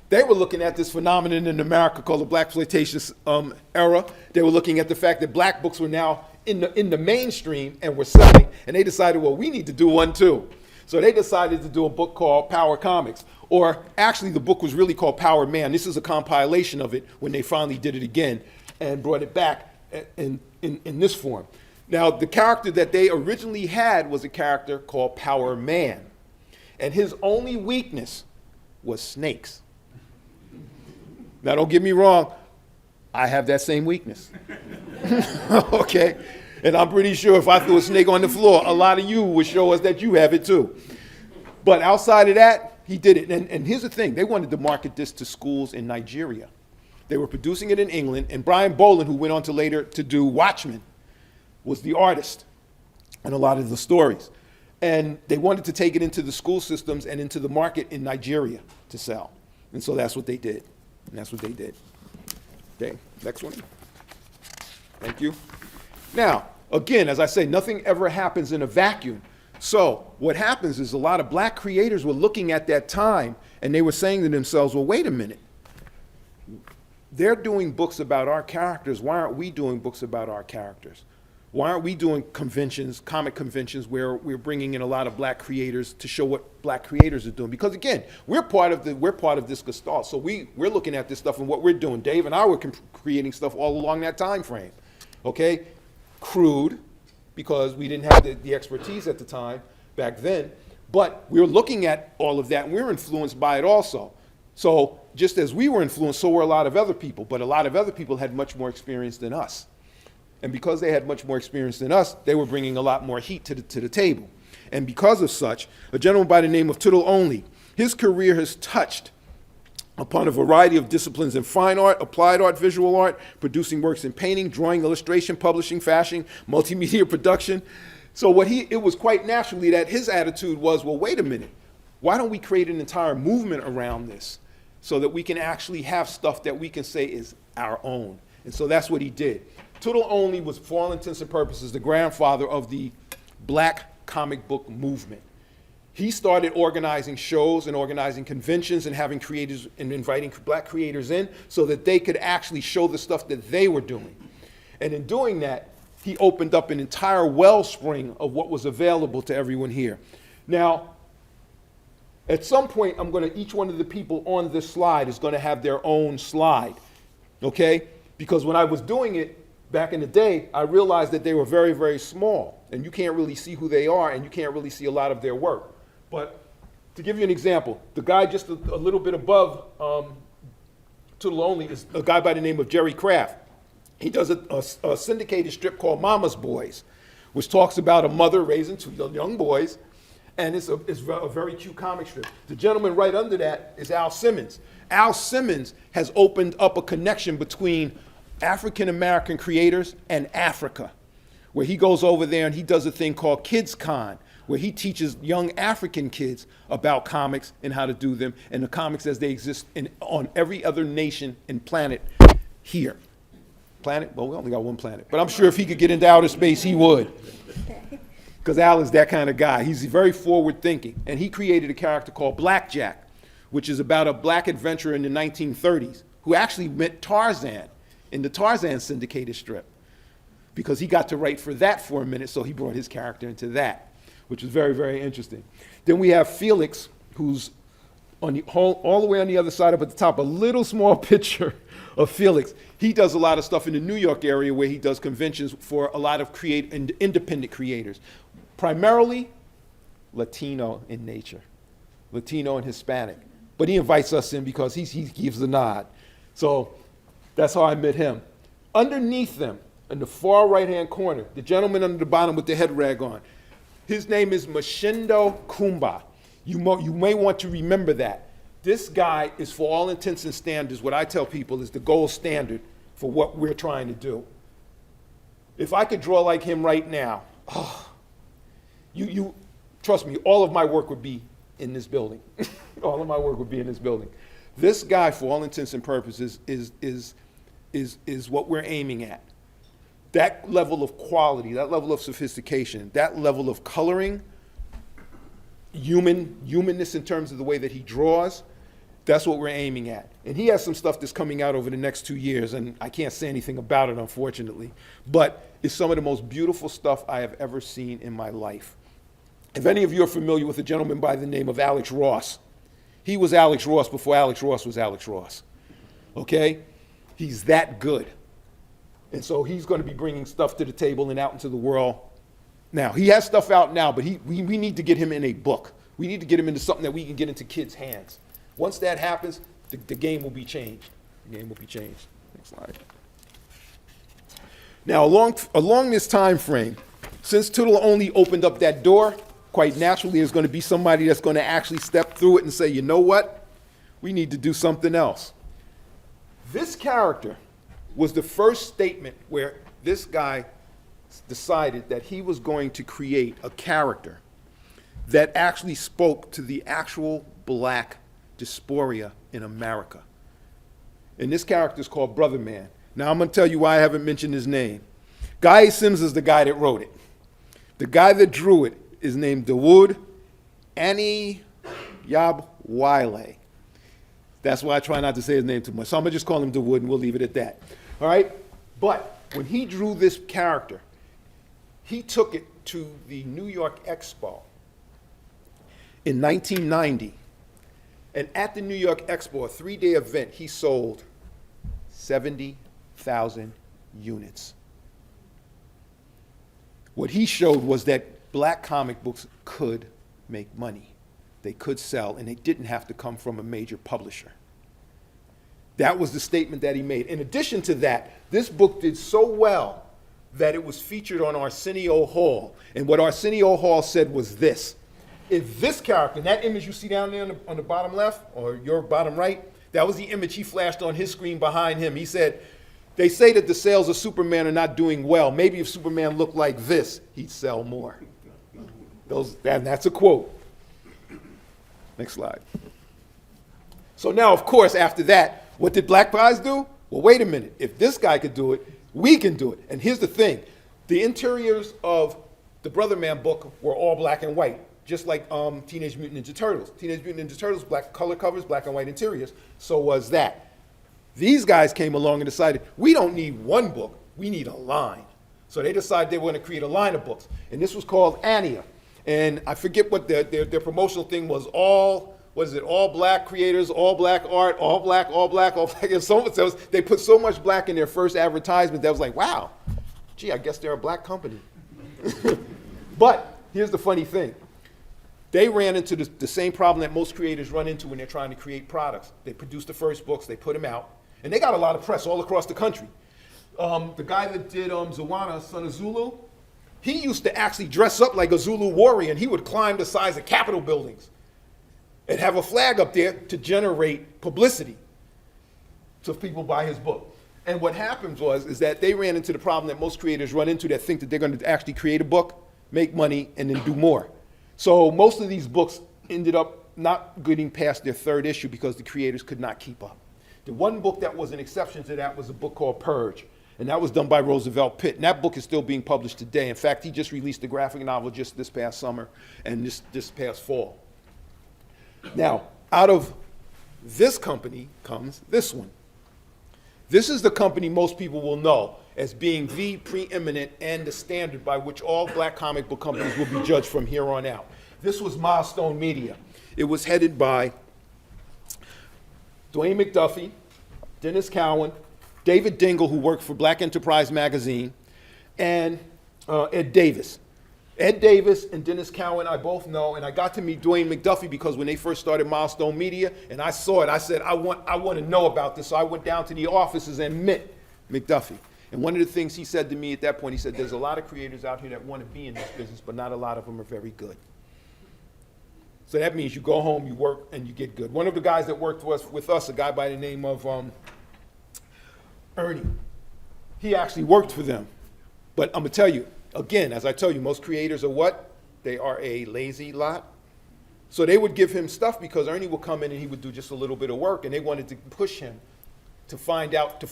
they were looking at this phenomenon in America called the blaxploitation era. They were looking at the fact that black books were now in the mainstream and were selling, and they decided, well, we need to do one too. So they decided to do a book called Power Comics, or actually the book was really called Power Man. This is a compilation of it when they finally did it again and brought it back in this form. Now, the character that they originally had was a character called Power Man, and his only weakness was snakes. Now, don't get me wrong, I have that same weakness. Okay? And I'm pretty sure if I threw a snake on the floor, a lot of you would show us that you have it too. But outside of that, he did it. And here's the thing, they wanted to market this to schools in Nigeria. They were producing it in England, and Brian Boland, who went on to later to do Watchmen, was the artist in a lot of the stories. And they wanted to take it into the school systems and into the market in Nigeria to sell. And so that's what they did. And that's what they did. Okay, next one. Thank you. Now, again, as I say, nothing ever happens in a vacuum. So what happens is a lot of black creators were looking at that time and they were saying to themselves, well, wait a minute. They're doing books about our characters. Why aren't we doing books about our characters? Why aren't we doing conventions, comic conventions, where we're bringing in a lot of black creators to show what black creators are doing? Because again, we're part of this gestalt. So we're looking at this stuff and what we're doing. Dave and I were creating stuff all along that time frame. Okay, crude, because we didn't have the expertise at the time back then. But we're looking at all of that and we're influenced by it also. So just as we were influenced, so were a lot of other people. But a lot of other people had much more experience than us. And because they had much more experience than us, they were bringing a lot more heat to the table. And because of such, a gentleman by the name of Tuttle Only, his career has touched upon a variety of disciplines in fine art, applied art, visual art, producing works in painting, drawing, illustration, publishing, fashion, multimedia production. So it was quite naturally that his attitude was, well, wait a minute, why don't we create an entire movement around this so that we can actually have stuff that we can say is our own? And so that's what he did. Tuttle Only was, for all intents and purposes, the grandfather of the black comic book movement. He started organizing shows and organizing conventions and having creators and inviting black creators in so that they could actually show the stuff that they were doing. And in doing that, he opened up an entire wellspring of what was available to everyone here. Now, at some point, each one of the people on this slide is going to have their own slide, okay? Because when I was doing it, back in the day, I realized that they were very, very small, and you can't really see who they are, and you can't really see a lot of their work. But to give you an example, the guy just a little bit above To the Lonely is a guy by the name of Jerry Kraft. He does a syndicated strip called Mama's Boys, which talks about a mother raising two young boys, and it's a very cute comic strip. The gentleman right under that is Al Simmons. Al Simmons has opened up a connection between African American creators and Africa, where he goes over there and he does a thing called Kids Con, where he teaches young African kids about comics and how to do them, and the comics as they exist on every other nation and planet here. Planet? Well, we only got one planet. But I'm sure if he could get into outer space, he would. Because Al is that kind of guy. He's very forward thinking. And he created a character called Blackjack, which is about a black adventurer in the 1930s who actually met Tarzan in the Tarzan syndicated strip, because he got to write for that for a minute, so he brought his character into that, which was very, very interesting. Then we have Felix, who's on all the way on the other side up at the top, a little small picture of Felix. He does a lot of stuff in the New York area where he does conventions for a lot of independent creators, primarily Latino in nature, Latino and Hispanic. But he invites us in because he gives the nod. So that's how I met him. Underneath them, in the far right-hand corner, the gentleman under the bottom with the head rag on, his name is Mashindo Kumba. You may want to remember that. This guy is, for all intents and standards, what I tell people is the gold standard for what we're trying to do. If I could draw like him right now, you trust me, all of my work would be in this building. All of my work would be in this building. This guy, for all intents and purposes, is what we're aiming at. That level of quality, that level of sophistication, that level of coloring, humanness in terms of the way that he draws, that's what we're aiming at. And he has some stuff that's coming out over the next 2 years, and I can't say anything about it, unfortunately. But it's some of the most beautiful stuff I have ever seen in my life. If any of you are familiar with a gentleman by the name of Alex Ross, he was Alex Ross before Alex Ross was Alex Ross. Okay? He's that good. And so he's going to be bringing stuff to the table and out into the world. Now, he has stuff out now, but we need to get him in a book. We need to get him into something that we can get into kids' hands. Once that happens, the game will be changed. The game will be changed. Next slide. Now, along this time frame, since Tootle only opened up that door, quite naturally there's going to be somebody that's going to actually step through it and say, you know what? We need to do something else. This character was the first statement where this guy decided that he was going to create a character that actually spoke to the actual black dysphoria in America. And this character is called Brother Man. Now I'm going to tell you why I haven't mentioned his name. Guy Sims is the guy that wrote it. The guy that drew it is named Dawood Aniyah. That's why I try not to say his name too much. So I'm going to just call him Dawood and we'll leave it at that. All right? But when he drew this character, he took it to the New York Expo in 1990. And at the New York Expo, a 3-day event, he sold 70,000 units. What he showed was that black comic books could make money. They could sell, and they didn't have to come from a major publisher. That was the statement that he made. In addition to that, this book did so well that it was featured on Arsenio Hall. And what Arsenio Hall said was this: if this character, and that image you see down there on the bottom left, or your bottom right, that was the image he flashed on his screen behind him. He said, they say that the sales of Superman are not doing well. Maybe if Superman looked like this, he'd sell more. And that's a quote. Next slide. So now, of course, after that, what did Black Prize do? Well, wait a minute. If this guy could do it, we can do it. And here's the thing. The interiors of the Brother Man book were all black and white, just like Teenage Mutant Ninja Turtles. Teenage Mutant Ninja Turtles, black color covers, black and white interiors. So was that. These guys came along and decided, we don't need one book, we need a line. So they decided they were going to create a line of books. And this was called Aniyah. And I forget what their promotional thing was, all what is it, all black creators, all black art, all black, all black, all black. And they put so much black in their first advertisement that was like, wow, gee, I guess they're a black company. But here's the funny thing. They ran into the same problem that most creators run into when they're trying to create products. They produce the first books, they put them out, and they got a lot of press all across the country. The guy that did Zawana, Son of Zulu, he used to actually dress up like a Zulu warrior, and he would climb the sides of Capitol buildings and have a flag up there to generate publicity so people buy his book. And what happened is that they ran into the problem that most creators run into, that think that they're going to actually create a book, make money, and then do more. So most of these books ended up not getting past their third issue because the creators could not keep up. The one book that was an exception to that was a book called Purge, and that was done by Roosevelt Pitt, and that book is still being published today. In fact, he just released a graphic novel just this past summer and this past fall. Now, out of this company comes this one. This is the company most people will know as being the preeminent and the standard by which all black comic book companies will be judged from here on out. This was Milestone Media. It was headed by Dwayne McDuffie, Dennis Cowan, David Dingle, who worked for Black Enterprise magazine, and Ed Davis. Ed Davis and Dennis Cowan I both know, and I got to meet Dwayne McDuffie because when they first started Milestone Media, and I saw it, I said, I want to know about this. So I went down to the offices and met McDuffie. And one of the things he said to me at that point, he said, there's a lot of creators out here that want to be in this business, but not a lot of them are very good. So that means you go home, you work, and you get good. One of the guys that worked with us, a guy by the name of Ernie, he actually worked for them. But I'm going to tell you, again, as I tell you, most creators are what? They are a lazy lot. So they would give him stuff because Ernie would come in and he would do just a little bit of work, and they wanted to push him to find out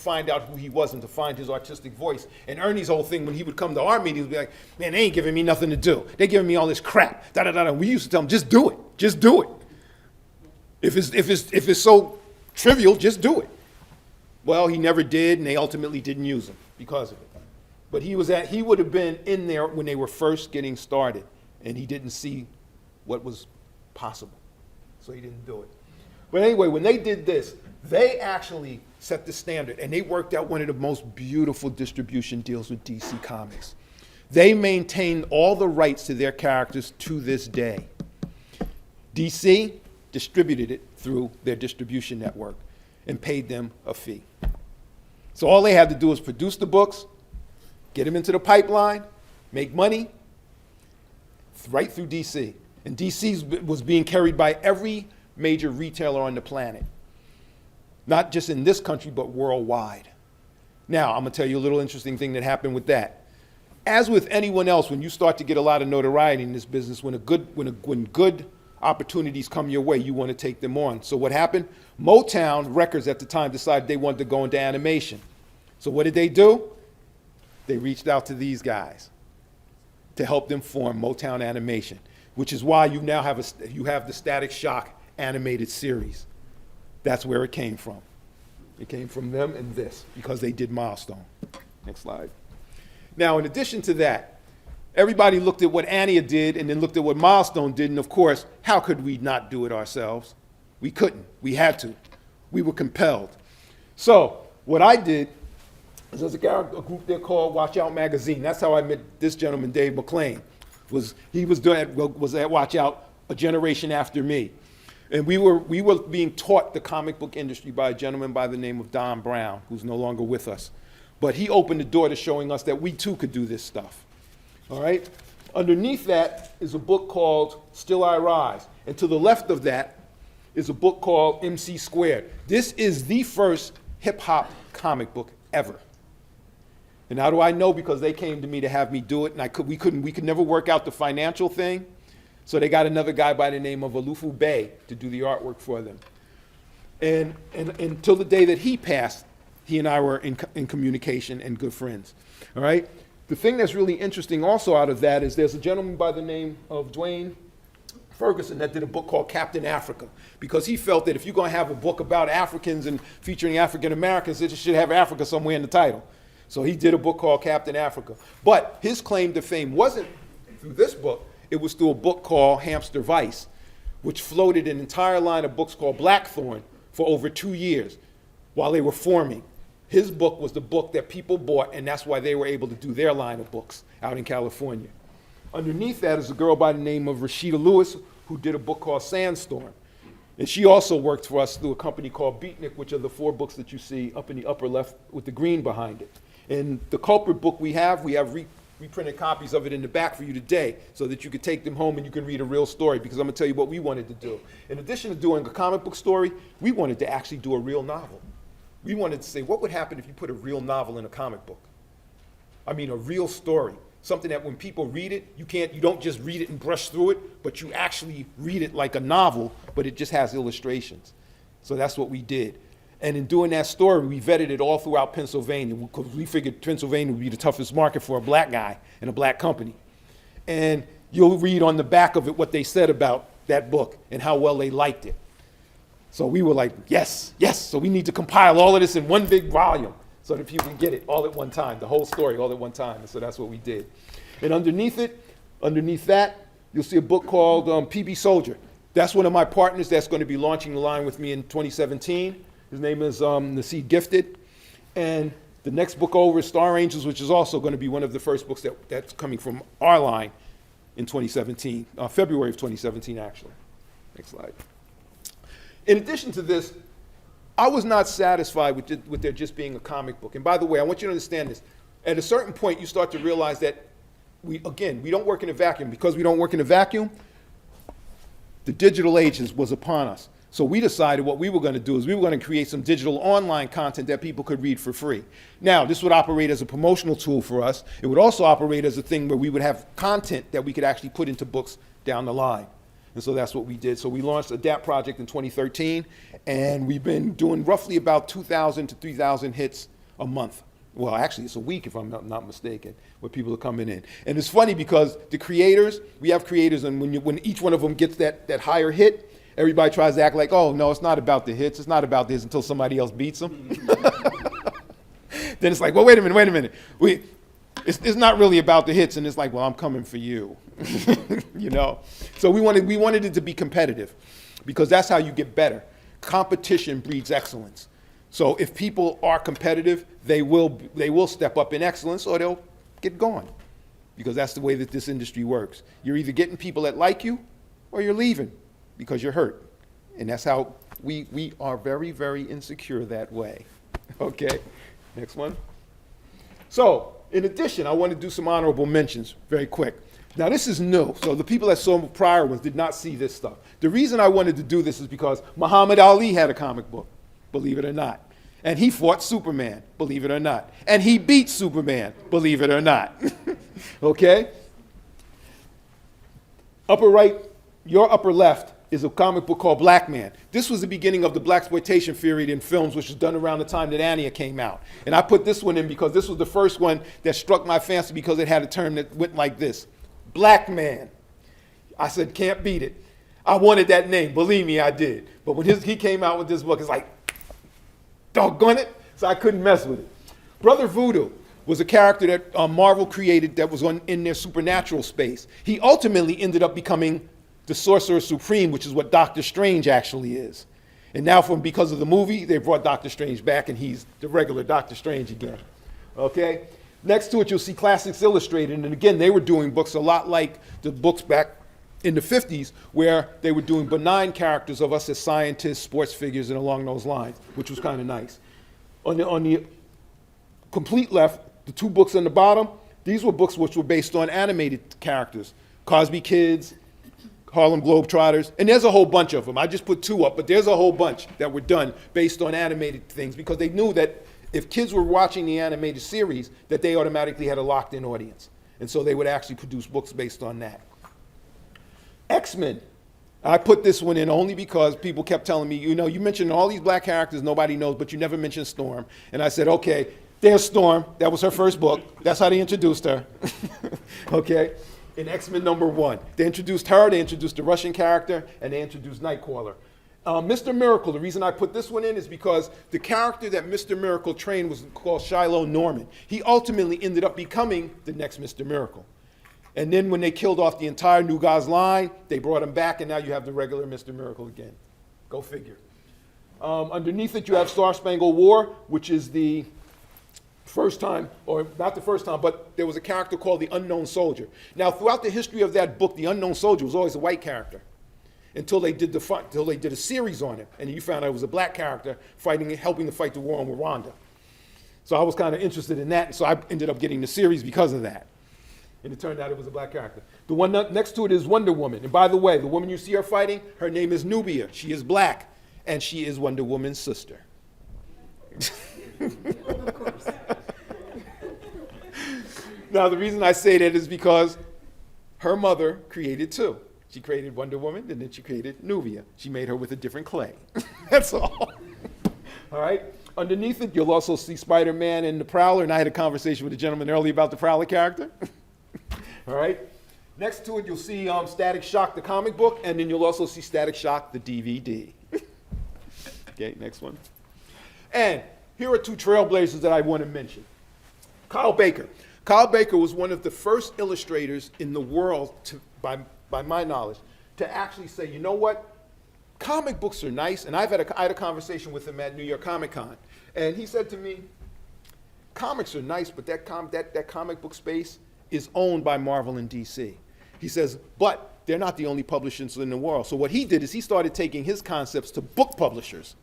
who he was and to find his artistic voice. And Ernie's whole thing, when he would come to our meetings, would be like, man, they ain't giving me nothing to do. They're giving me all this crap. Da da da da. We used to tell him, just do it. Just do it. If it's so trivial, just do it. Well, he never did, and they ultimately didn't use him because of it. But he would have been in there when they were first getting started, and he didn't see what was possible, so he didn't do it. But anyway, when they did this, they actually set the standard, and they worked out one of the most beautiful distribution deals with DC Comics. They maintained all the rights to their characters to this day. DC distributed it through their distribution network and paid them a fee. So all they had to do was produce the books, get them into the pipeline, make money, right through DC. And DC was being carried by every major retailer on the planet. Not just in this country, but worldwide. Now, I'm gonna tell you a little interesting thing that happened with that. As with anyone else, when you start to get a lot of notoriety in this business, when good opportunities come your way, you want to take them on. So what happened? Motown Records at the time decided they wanted to go into animation. So what did they do? They reached out to these guys to help them form Motown Animation, which is why you now have the Static Shock animated series. That's where it came from. It came from them and this, because they did Milestone. Next slide. Now, in addition to that, everybody looked at what Aniyah did and then looked at what Milestone did, and of course, how could we not do it ourselves? We couldn't. We had to. We were compelled. So what I did is there's a group there called Watch Out Magazine. That's how I met this gentleman, Dave McClain. He was at Watch Out a generation after me. And we were being taught the comic book industry by a gentleman by the name of Don Brown, who's no longer with us. But he opened the door to showing us that we too could do this stuff. All right? Underneath that is a book called Still I Rise. And to the left of that is a book called MC Squared. This is the first hip-hop comic book ever. And how do I know? Because they came to me to have me do it, and we could never work out the financial thing. So they got another guy by the name of Alufu Bey to do the artwork for them. And until the day that he passed, he and I were in communication and good friends. All right? The thing that's really interesting also out of that is there's a gentleman by the name of Dwayne Ferguson that did a book called Captain Africa, because he felt that if you're going to have a book about Africans and featuring African Americans, it should have Africa somewhere in the title. So he did a book called Captain Africa. But his claim to fame wasn't through this book. It was through a book called Hamster Vice, which floated an entire line of books called Blackthorn for over 2 years while they were forming. His book was the book that people bought, and that's why they were able to do their line of books out in California. Underneath that is a girl by the name of Rashida Lewis, who did a book called Sandstorm. And she also worked for us through a company called Beatnik, which are the 4 books that you see up in the upper left with the green behind it. And the culprit book we have reprinted copies of it in the back for you today so that you could take them home and you can read a real story, because I'm gonna tell you what we wanted to do. In addition to doing a comic book story, we wanted to actually do a real novel. We wanted to say, what would happen if you put a real novel in a comic book? I mean, a real story. Something that when people read it, you don't just read it and brush through it, but you actually read it like a novel, but it just has illustrations. So that's what we did. And in doing that story, we vetted it all throughout Pennsylvania, because we figured Pennsylvania would be the toughest market for a black guy and a black company. And you'll read on the back of it what they said about that book and how well they liked it. So we were like, yes, yes. So we need to compile all of this in one big volume so that people can get it all at one time, the whole story all at one time. And so that's what we did. And underneath that, you'll see a book called PB Soldier. That's one of my partners that's going to be launching the line with me in 2017. His name is Nasib Gifted. And the next book over is Star Angels, which is also going to be one of the first books that's coming from our line in 2017, February of 2017, actually. Next slide. In addition to this, I was not satisfied with there just being a comic book. And by the way, I want you to understand this. At a certain point, you start to realize that we don't work in a vacuum. Because we don't work in a vacuum, the digital age was upon us. So we decided what we were going to do is we were going to create some digital online content that people could read for free. Now, this would operate as a promotional tool for us. It would also operate as a thing where we would have content that we could actually put into books down the line. And so that's what we did. So we launched a DAP project in 2013, and we've been doing roughly about 2,000 to 3,000 hits a month. Well, actually, it's a week if I'm not mistaken, where people are coming in. And it's funny because the creators, we have creators, and when each one of them gets that higher hit, everybody tries to act like, oh, no, it's not about the hits. It's not about this until somebody else beats them. Then it's like, well, wait a minute. It's not really about the hits. And it's like, well, I'm coming for you. You know? So we wanted it to be competitive, because that's how you get better. Competition breeds excellence. So if people are competitive, they will step up in excellence, or they'll get gone, because that's the way that this industry works. You're either getting people that like you, or you're leaving because you're hurt. And that's how we are very, very insecure that way. Okay, next one. So in addition, I want to do some honorable mentions very quick. Now this is new, so the people that saw prior ones did not see this stuff. The reason I wanted to do this is because Muhammad Ali had a comic book, believe it or not. And he fought Superman, believe it or not. And he beat Superman, believe it or not. Okay? Upper right, your upper left is a comic book called Black Man. This was the beginning of the blaxploitation period in films, which was done around the time that Aniyah came out. And I put this one in because this was the first one that struck my fancy, because it had a term that went like this: Black Man. I said, can't beat it. I wanted that name, believe me, I did. But when he came out with this book, it's like, doggone it, so I couldn't mess with it. Brother Voodoo was a character that Marvel created that was in their supernatural space. He ultimately ended up becoming the Sorcerer Supreme, which is what Doctor Strange actually is. And now because of the movie, they brought Doctor Strange back, and he's the regular Doctor Strange again. Okay? Next to it, you'll see Classics Illustrated. And again, they were doing books a lot like the books back in the 50s, where they were doing benign characters of us as scientists, sports figures, and along those lines, which was kind of nice. On the complete left, the 2 books on the bottom, these were books which were based on animated characters. Cosby Kids, Harlem Globetrotters, and there's a whole bunch of them. I just put 2 up, but there's a whole bunch that were done based on animated things, because they knew that if kids were watching the animated series, that they automatically had a locked-in audience. And so they would actually produce books based on that. X-Men. I put this one in only because people kept telling me, you know, you mentioned all these black characters nobody knows, but you never mentioned Storm. And I said, okay, there's Storm. That was her first book. That's how they introduced her. Okay? In X-Men #1. They introduced her, they introduced the Russian character, and they introduced Nightcrawler. Mr. Miracle, the reason I put this one in is because the character that Mr. Miracle trained was called Shiloh Norman. He ultimately ended up becoming the next Mr. Miracle. And then when they killed off the entire New Gods line, they brought him back, and now you have the regular Mr. Miracle again. Go figure. Underneath it, you have Star Spangled War, which is the first time, or not the first time, but there was a character called the Unknown Soldier. Now, throughout the history of that book, the Unknown Soldier was always a white character until they did a series on him, and you found out it was a black character helping to fight the war in Rwanda. So I was kind of interested in that, and so I ended up getting the series because of that. And it turned out it was a black character. The one next to it is Wonder Woman. And by the way, the woman you see her fighting, her name is Nubia. She is black, and she is Wonder Woman's sister. Now, the reason I say that is because her mother created two. She created Wonder Woman, and then she created Nubia. She made her with a different clay. That's all. All right? Underneath it, you'll also see Spider-Man and the Prowler, and I had a conversation with a gentleman earlier about the Prowler character. All right? Next to it, you'll see Static Shock, the comic book, and then you'll also see Static Shock, the DVD. Okay, next one. And here are two trailblazers that I want to mention. Kyle Baker. Kyle Baker was one of the first illustrators in the world, by my knowledge, to actually say, you know what? Comic books are nice. And I had a conversation with him at New York Comic Con. And he said to me, comics are nice, but that comic book space is owned by Marvel and DC. He says, but they're not the only publishers in the world. So what he did is he started taking his concepts to book publishers.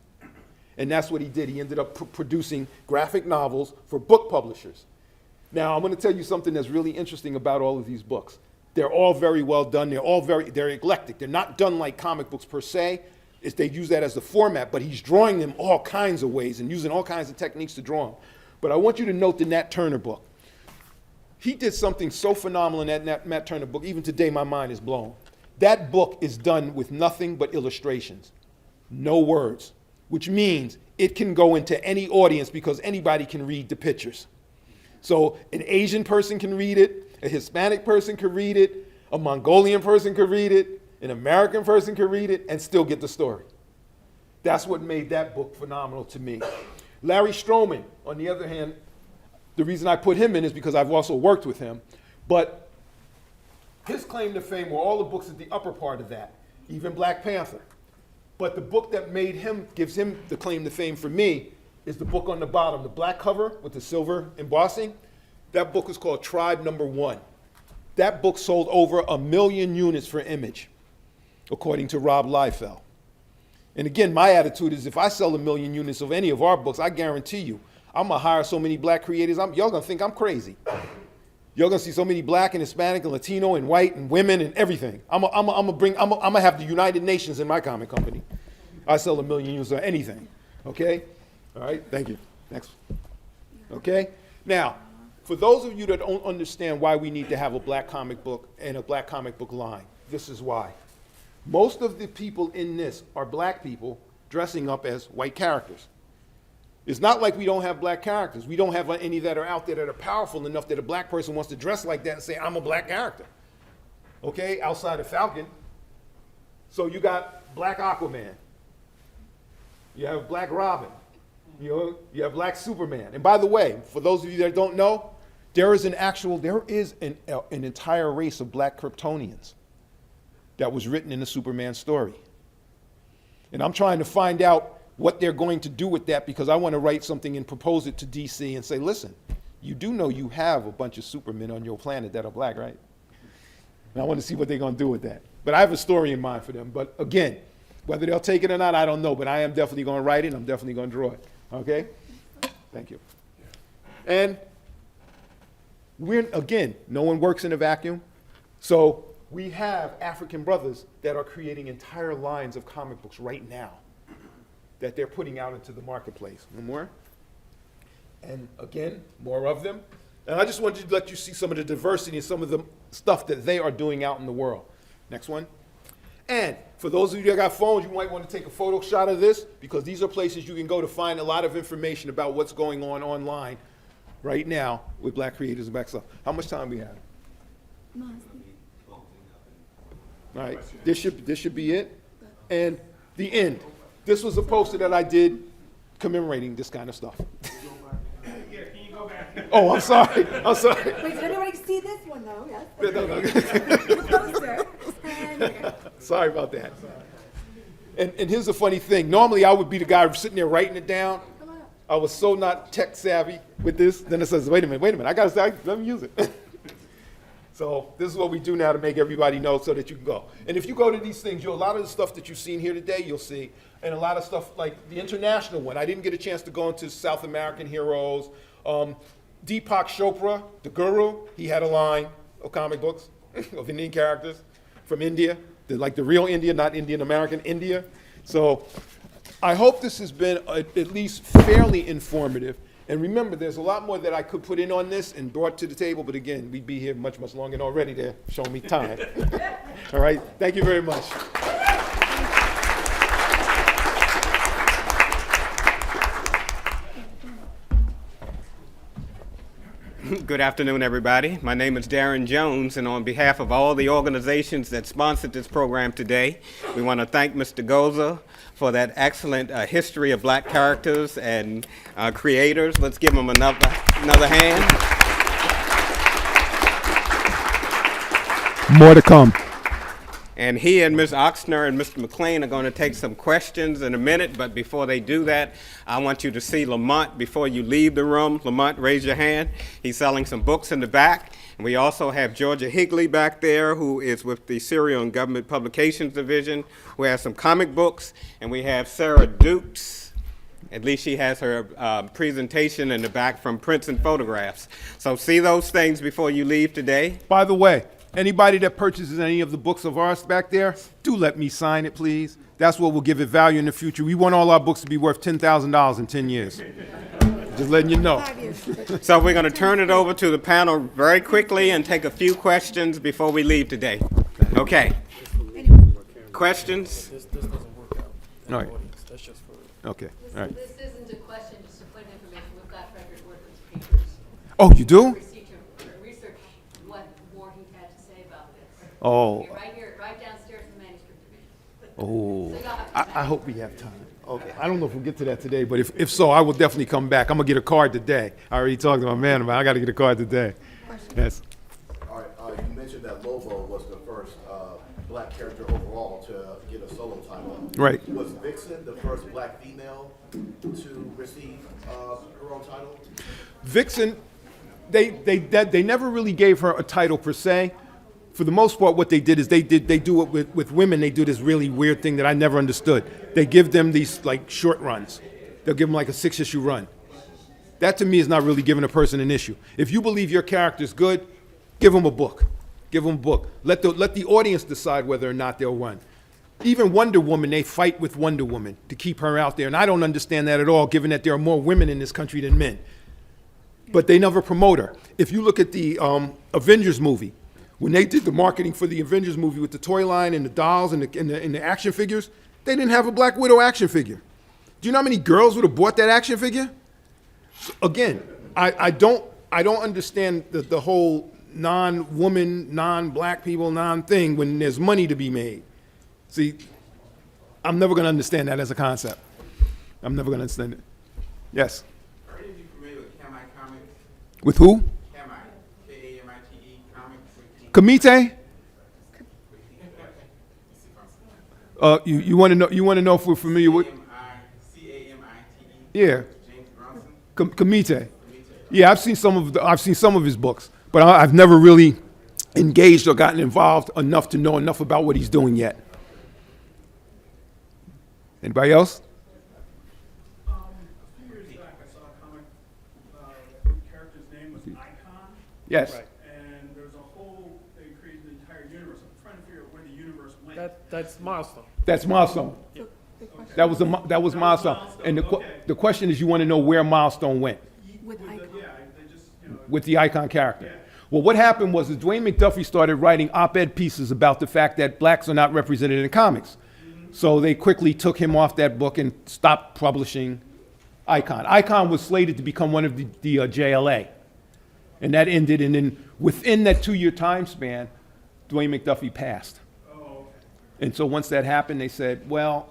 And that's what he did. He ended up producing graphic novels for book publishers. Now, I'm going to tell you something that's really interesting about all of these books. They're all very well done. They're eclectic. They're not done like comic books per se. They use that as the format, but he's drawing them all kinds of ways and using all kinds of techniques to draw them. But I want you to note the Nat Turner book. He did something so phenomenal in that Nat Turner book, even today my mind is blown. That book is done with nothing but illustrations, no words, which means it can go into any audience because anybody can read the pictures. So an Asian person can read it, a Hispanic person can read it, a Mongolian person can read it, an American person can read it and still get the story. That's what made that book phenomenal to me. Larry Stroman, on the other hand, the reason I put him in is because I've also worked with him, but his claim to fame were all the books at the upper part of that, even Black Panther. But the book that gives him the claim to fame for me is the book on the bottom, the black cover with the silver embossing. That book is called Tribe Number One. That book sold over 1 million units for Image, according to Rob Liefeld. And again, my attitude is if I sell 1 million units of any of our books, I guarantee you, I'm gonna hire so many black creators, y'all gonna think I'm crazy. You're gonna see so many black and Hispanic and Latino and white and women and everything. I'm gonna have the United Nations in my comic company. I sell 1 million units of anything, okay? All right, thank you. Next. Okay? Now, for those of you that don't understand why we need to have a black comic book and a black comic book line, this is why. Most of the people in this are black people dressing up as white characters. It's not like we don't have black characters. We don't have any that are out there that are powerful enough that a black person wants to dress like that and say, I'm a black character. Okay, outside of Falcon. So you got Black Aquaman. You have Black Robin. You have Black Superman. And by the way, for those of you that don't know, there is an entire race of black Kryptonians that was written in the Superman story. And I'm trying to find out what they're going to do with that because I want to write something and propose it to DC and say, listen, you do know you have a bunch of Supermen on your planet that are black, right? And I want to see what they're going to do with that. But I have a story in mind for them. But again, whether they'll take it or not, I don't know. But I am definitely going to write it, and I'm definitely going to draw it. Okay? Thank you. And again, no one works in a vacuum. So we have African brothers that are creating entire lines of comic books right now that they're putting out into the marketplace. No more? And again, more of them. And I just wanted to let you see some of the diversity and some of the stuff that they are doing out in the world. Next one. And for those of you that got phones, you might want to take a photo shot of this because these are places you can go to find a lot of information about what's going on online right now with black creators and black stuff. How much time we have? All right, this should be it. And the end. This was a poster that I did commemorating this kind of stuff. Yeah, can you go back? Oh, I'm sorry. I'm sorry. Wait, did anybody see this one though, yes. Sorry about that. And here's the funny thing. Normally, I would be the guy sitting there writing it down. I was so not tech savvy with this. Then it says, wait a minute. I got to say, let me use it. So this is what we do now to make everybody know so that you can go. And if you go to these things, a lot of the stuff that you've seen here today, you'll see. And a lot of stuff like the international one. I didn't get a chance to go into South American heroes. Deepak Chopra, the guru, he had a line of comic books of Indian characters from India. Like the real India, not Indian American, India. So I hope this has been at least fairly informative. And remember, there's a lot more that I could put in on this and brought to the table, but again, we'd be here much, much longer, and already they're showing me time. All right, thank you very much. Good afternoon, everybody. My name is Darren Jones, and on behalf of all the organizations that sponsored this program today, we want to thank Mr. Goza for that excellent history of black characters and creators. Let's give him another hand. More to come. And he and Ms. Oxner and Mr. McLean are going to take some questions in a minute, but before they do that, I want you to see Lamont before you leave the room. Lamont, raise your hand. He's selling some books in the back. And we also have Georgia Higley back there, who is with the Serial and Government Publications Division, who has some comic books. And we have Sarah Dukes. At least she has her presentation in the back from Prints and Photographs. So see those things before you leave today. By the way, anybody that purchases any of the books of ours back there, do let me sign it, please. That's what will give it value in the future. We want all our books to be worth $10,000 in 10 years. Just letting you know. So we're going to turn it over to the panel very quickly and take a few questions before we leave today. Okay. Questions? This doesn't work out. All right. That's just for. Okay, all right. This isn't a question, just a point of information. We've got record Woodward's papers. Oh, you do? Research what more he had to say about this. Oh. You're right here, right downstairs in the manuscript division. Oh. So y'all have I hope we have time. Okay. I don't know if we'll get to that today, but if so, I will definitely come back. I'm going to get a card today. I already talked to my man about it. I got to get a card today. Yes. All right, you mentioned that Lobo was the first black character overall to get a solo title. Right. Was Vixen the first black female to receive her own title? Vixen, they never really gave her a title per se. For the most part, what they did is they do it with women. They do this really weird thing that I never understood. They give them these like short runs. They'll give them like a 6-issue run. That to me is not really giving a person an issue. If you believe your character's good, give them a book. Give them a book. Let the audience decide whether or not they'll run. Even Wonder Woman, they fight with Wonder Woman to keep her out there. And I don't understand that at all, given that there are more women in this country than men. But they never promote her. If you look at the Avengers movie, when they did the marketing for the Avengers movie with the toy line and the dolls and the action figures, they didn't have a Black Widow action figure. Do you know how many girls would have bought that action figure? So again, I don't understand the whole non-woman, non-black people, non-thing when there's money to be made. See, I'm never going to understand that as a concept. I'm never going to understand it. Yes? Are any of you familiar with Kami Comics? With who? Kami, K-A-M-I-T-E Comics. Kamite? You want to know if we're familiar with? C-A-M-I-T-E. Yeah. James Bronson. Kamite. Yeah, I've seen some of his books, but I've never really engaged or gotten involved enough to know enough about what he's doing yet. Anybody else? A few years back, I saw a comic. The character's name was Icon. Yes. Right. And there's a whole. They created an entire universe. I'm trying to figure out where the universe went. That's Milestone. That's Milestone. That was Milestone. And the question is, you want to know where Milestone went With Icon. Yeah, they just with the Icon character. Well, what happened was Dwayne McDuffie started writing op-ed pieces about the fact that blacks are not represented in comics. So they quickly took him off that book and stopped publishing Icon. Icon was slated to become one of the JLA. And that ended, and then within that 2-year time span, Dwayne McDuffie passed. And so once that happened, they said, well,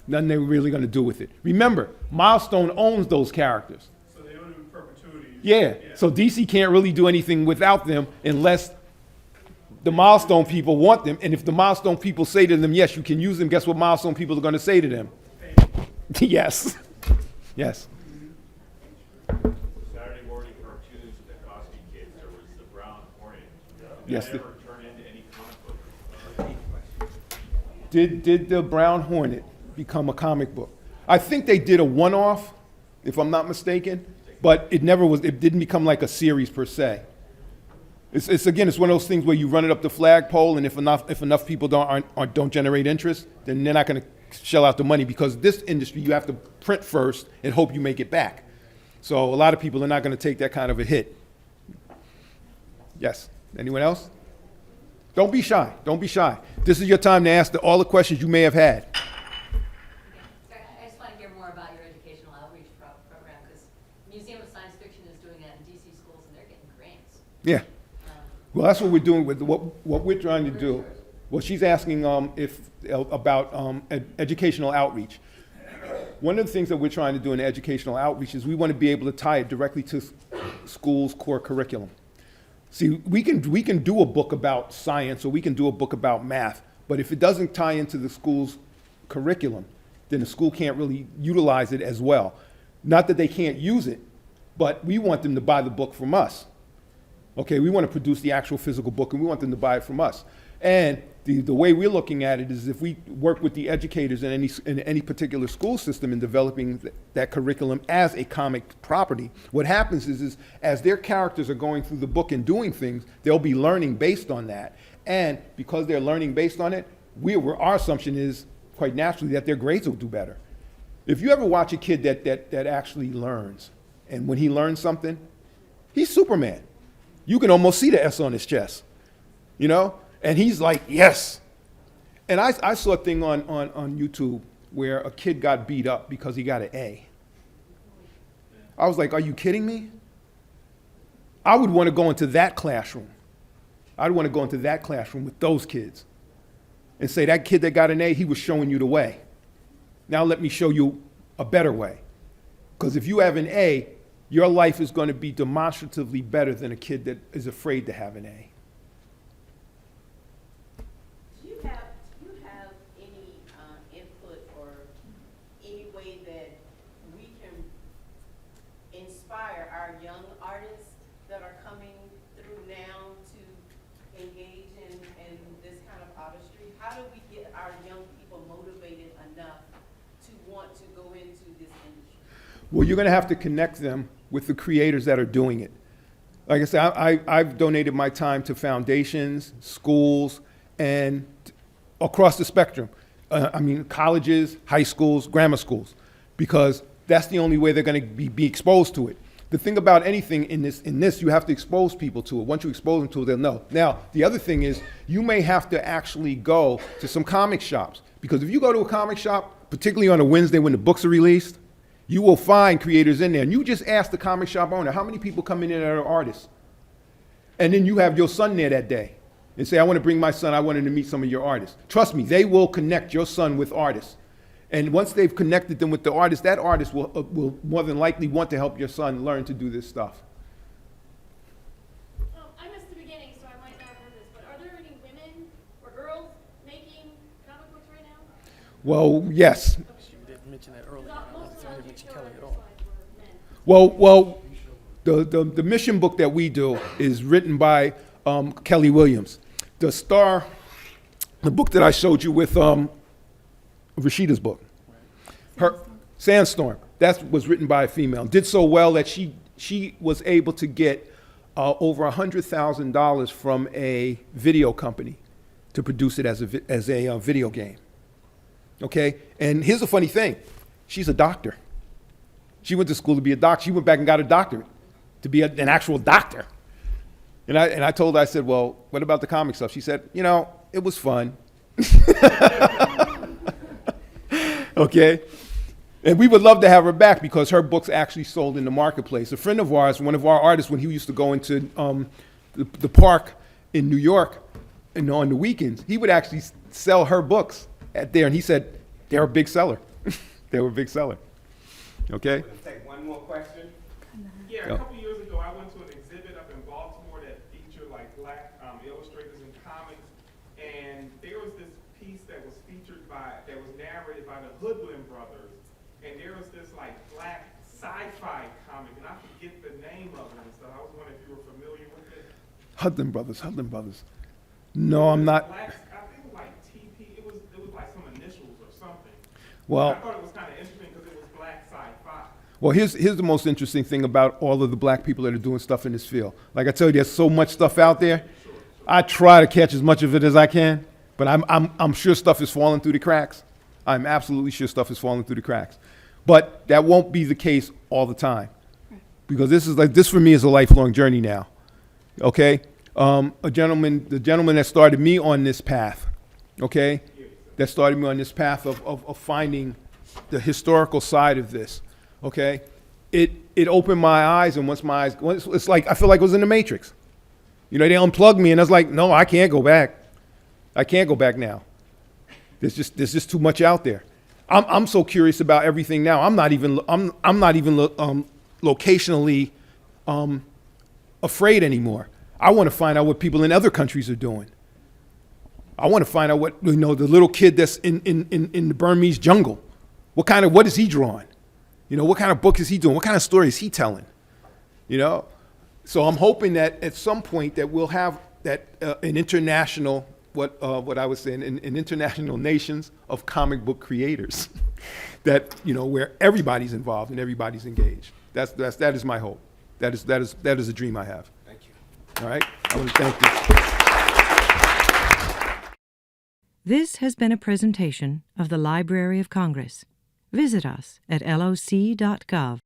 nothing they were really going to do with it. Remember, Milestone owns those characters. So they own him in perpetuity. Yeah, so DC can't really do anything without them unless the Milestone people want them. And if the Milestone people say to them, yes, you can use them, guess what Milestone people are going to say to them? Yes. Yes. Saturday morning cartoons with the Cosby kids, there was the Brown Hornet. Yes. Did that ever turn into any comic book? Did the Brown Hornet become a comic book? I think they did a one-off, if I'm not mistaken, but it never was. It didn't become like a series per se. It's again, it's one of those things where you run it up the flagpole, and if enough people don't generate interest, then they're not going to shell out the money, because this industry you have to print first and hope you make it back. So a lot of people are not going to take that kind of a hit. Yes. Anyone else? Don't be shy. Don't be shy. This is your time to ask all the questions you may have had. I just want to hear more about your educational outreach program, because Museum of Science Fiction is doing that in DC schools, and they're getting grants. Yeah. Well, that's what we're doing with what we're trying to do. Well, she's asking about educational outreach. One of the things that we're trying to do in educational outreach is we want to be able to tie it directly to schools' core curriculum. See, we can do a book about science, or we can do a book about math, but if it doesn't tie into the school's curriculum, then the school can't really utilize it as well. Not that they can't use it, but we want them to buy the book from us. Okay, we want to produce the actual physical book, and we want them to buy it from us. And the way we're looking at it is, if we work with the educators in any particular school system in developing that curriculum as a comic property, what happens is as their characters are going through the book and doing things, they'll be learning based on that. And because they're learning based on it, our assumption is quite naturally that their grades will do better. If you ever watch a kid that actually learns, and when he learns something, he's Superman. You can almost see the S on his chest, you know? And he's like, yes. And I saw a thing on YouTube where a kid got beat up because he got an A. I was like, are you kidding me? I would want to go into that classroom. I'd want to go into that classroom with those kids and say, that kid that got an A, he was showing you the way. Now let me show you a better way. Because if you have an A, your life is going to be demonstratively better than a kid that is afraid to have an A. Do you have any input or any way that we can inspire our young artists that are coming through now to engage in this kind of artistry? How do we get our young people motivated enough to want to go into this industry? Well, you're going to have to connect them with the creators that are doing it. Like I said, I've donated my time to foundations, schools, and across the spectrum. Colleges, high schools, grammar schools, because that's the only way they're going to be exposed to it. The thing about anything in this, you have to expose people to it. Once you expose them to it, they'll know. Now, the other thing is, you may have to actually go to some comic shops, because if you go to a comic shop, particularly on a Wednesday when the books are released, you will find creators in there. And you just ask the comic shop owner, how many people come in there that are artists? And then you have your son there that day and say, I want to bring my son, I want him to meet some of your artists. Trust me, they will connect your son with artists. And once they've connected them with the artist, that artist will more than likely want to help your son learn to do this stuff. I missed the beginning, so I might not have heard this, but are there any women or girls making comic books right now? Well, yes. You didn't mention that earlier. You didn't mention Kelly at all. Well, the mission book that we do is written by Kelly Williams. The book that I showed you with Rashida's book, her Sandstorm, that was written by a female. Did so well that she was able to get over $100,000 from a video company to produce it as a video game. Okay, and here's a funny thing: she's a doctor. She went to school to be a doctor. She went back and got a doctorate to be an actual doctor. And I told her, I said, well, what about the comic stuff? She said, it was fun. Okay? And we would love to have her back because her books actually sold in the marketplace. A friend of ours, one of our artists, when he used to go into the park in New York on the weekends, he would actually sell her books there. And he said, they're a big seller. They were a big seller. Okay? Let's take one more question. Yeah, a couple years ago, that was narrated by the Hoodlum brothers, and there was this like black sci-fi comic, and I forget the name of it and stuff. I was wondering if you were familiar with it. Hudlin Brothers. No, I'm not. Black, I think it was like TP. It was like some initials or something. Well, I thought it was kind of interesting because it was black sci-fi. Well, here's the most interesting thing about all of the black people that are doing stuff in this field. Like I tell you, there's so much stuff out there. I try to catch as much of it as I can, but I'm sure stuff is falling through the cracks. I'm absolutely sure stuff is falling through the cracks. But that won't be the case all the time, because this for me is a lifelong journey now. Okay, the gentleman that started me on this path, okay, that started me on this path of finding the historical side of this. Okay, it opened my eyes, and once it's like I feel like I was in the Matrix. You know, they unplugged me, and I was like, no, I can't go back. I can't go back now. There's just too much out there. I'm so curious about everything now. I'm not even locationally afraid anymore. I want to find out what people in other countries are doing. I want to find out what, the little kid that's in the Burmese jungle. What is he drawing? What kind of book is he doing? What kind of story is he telling? So I'm hoping that at some point that we'll have that an international, what I was saying, an international nations of comic book creators, that where everybody's involved and everybody's engaged. That is my hope. That is a dream I have. Thank you. All right, I want to thank you. This has been a presentation of the Library of Congress. Visit us at loc.gov.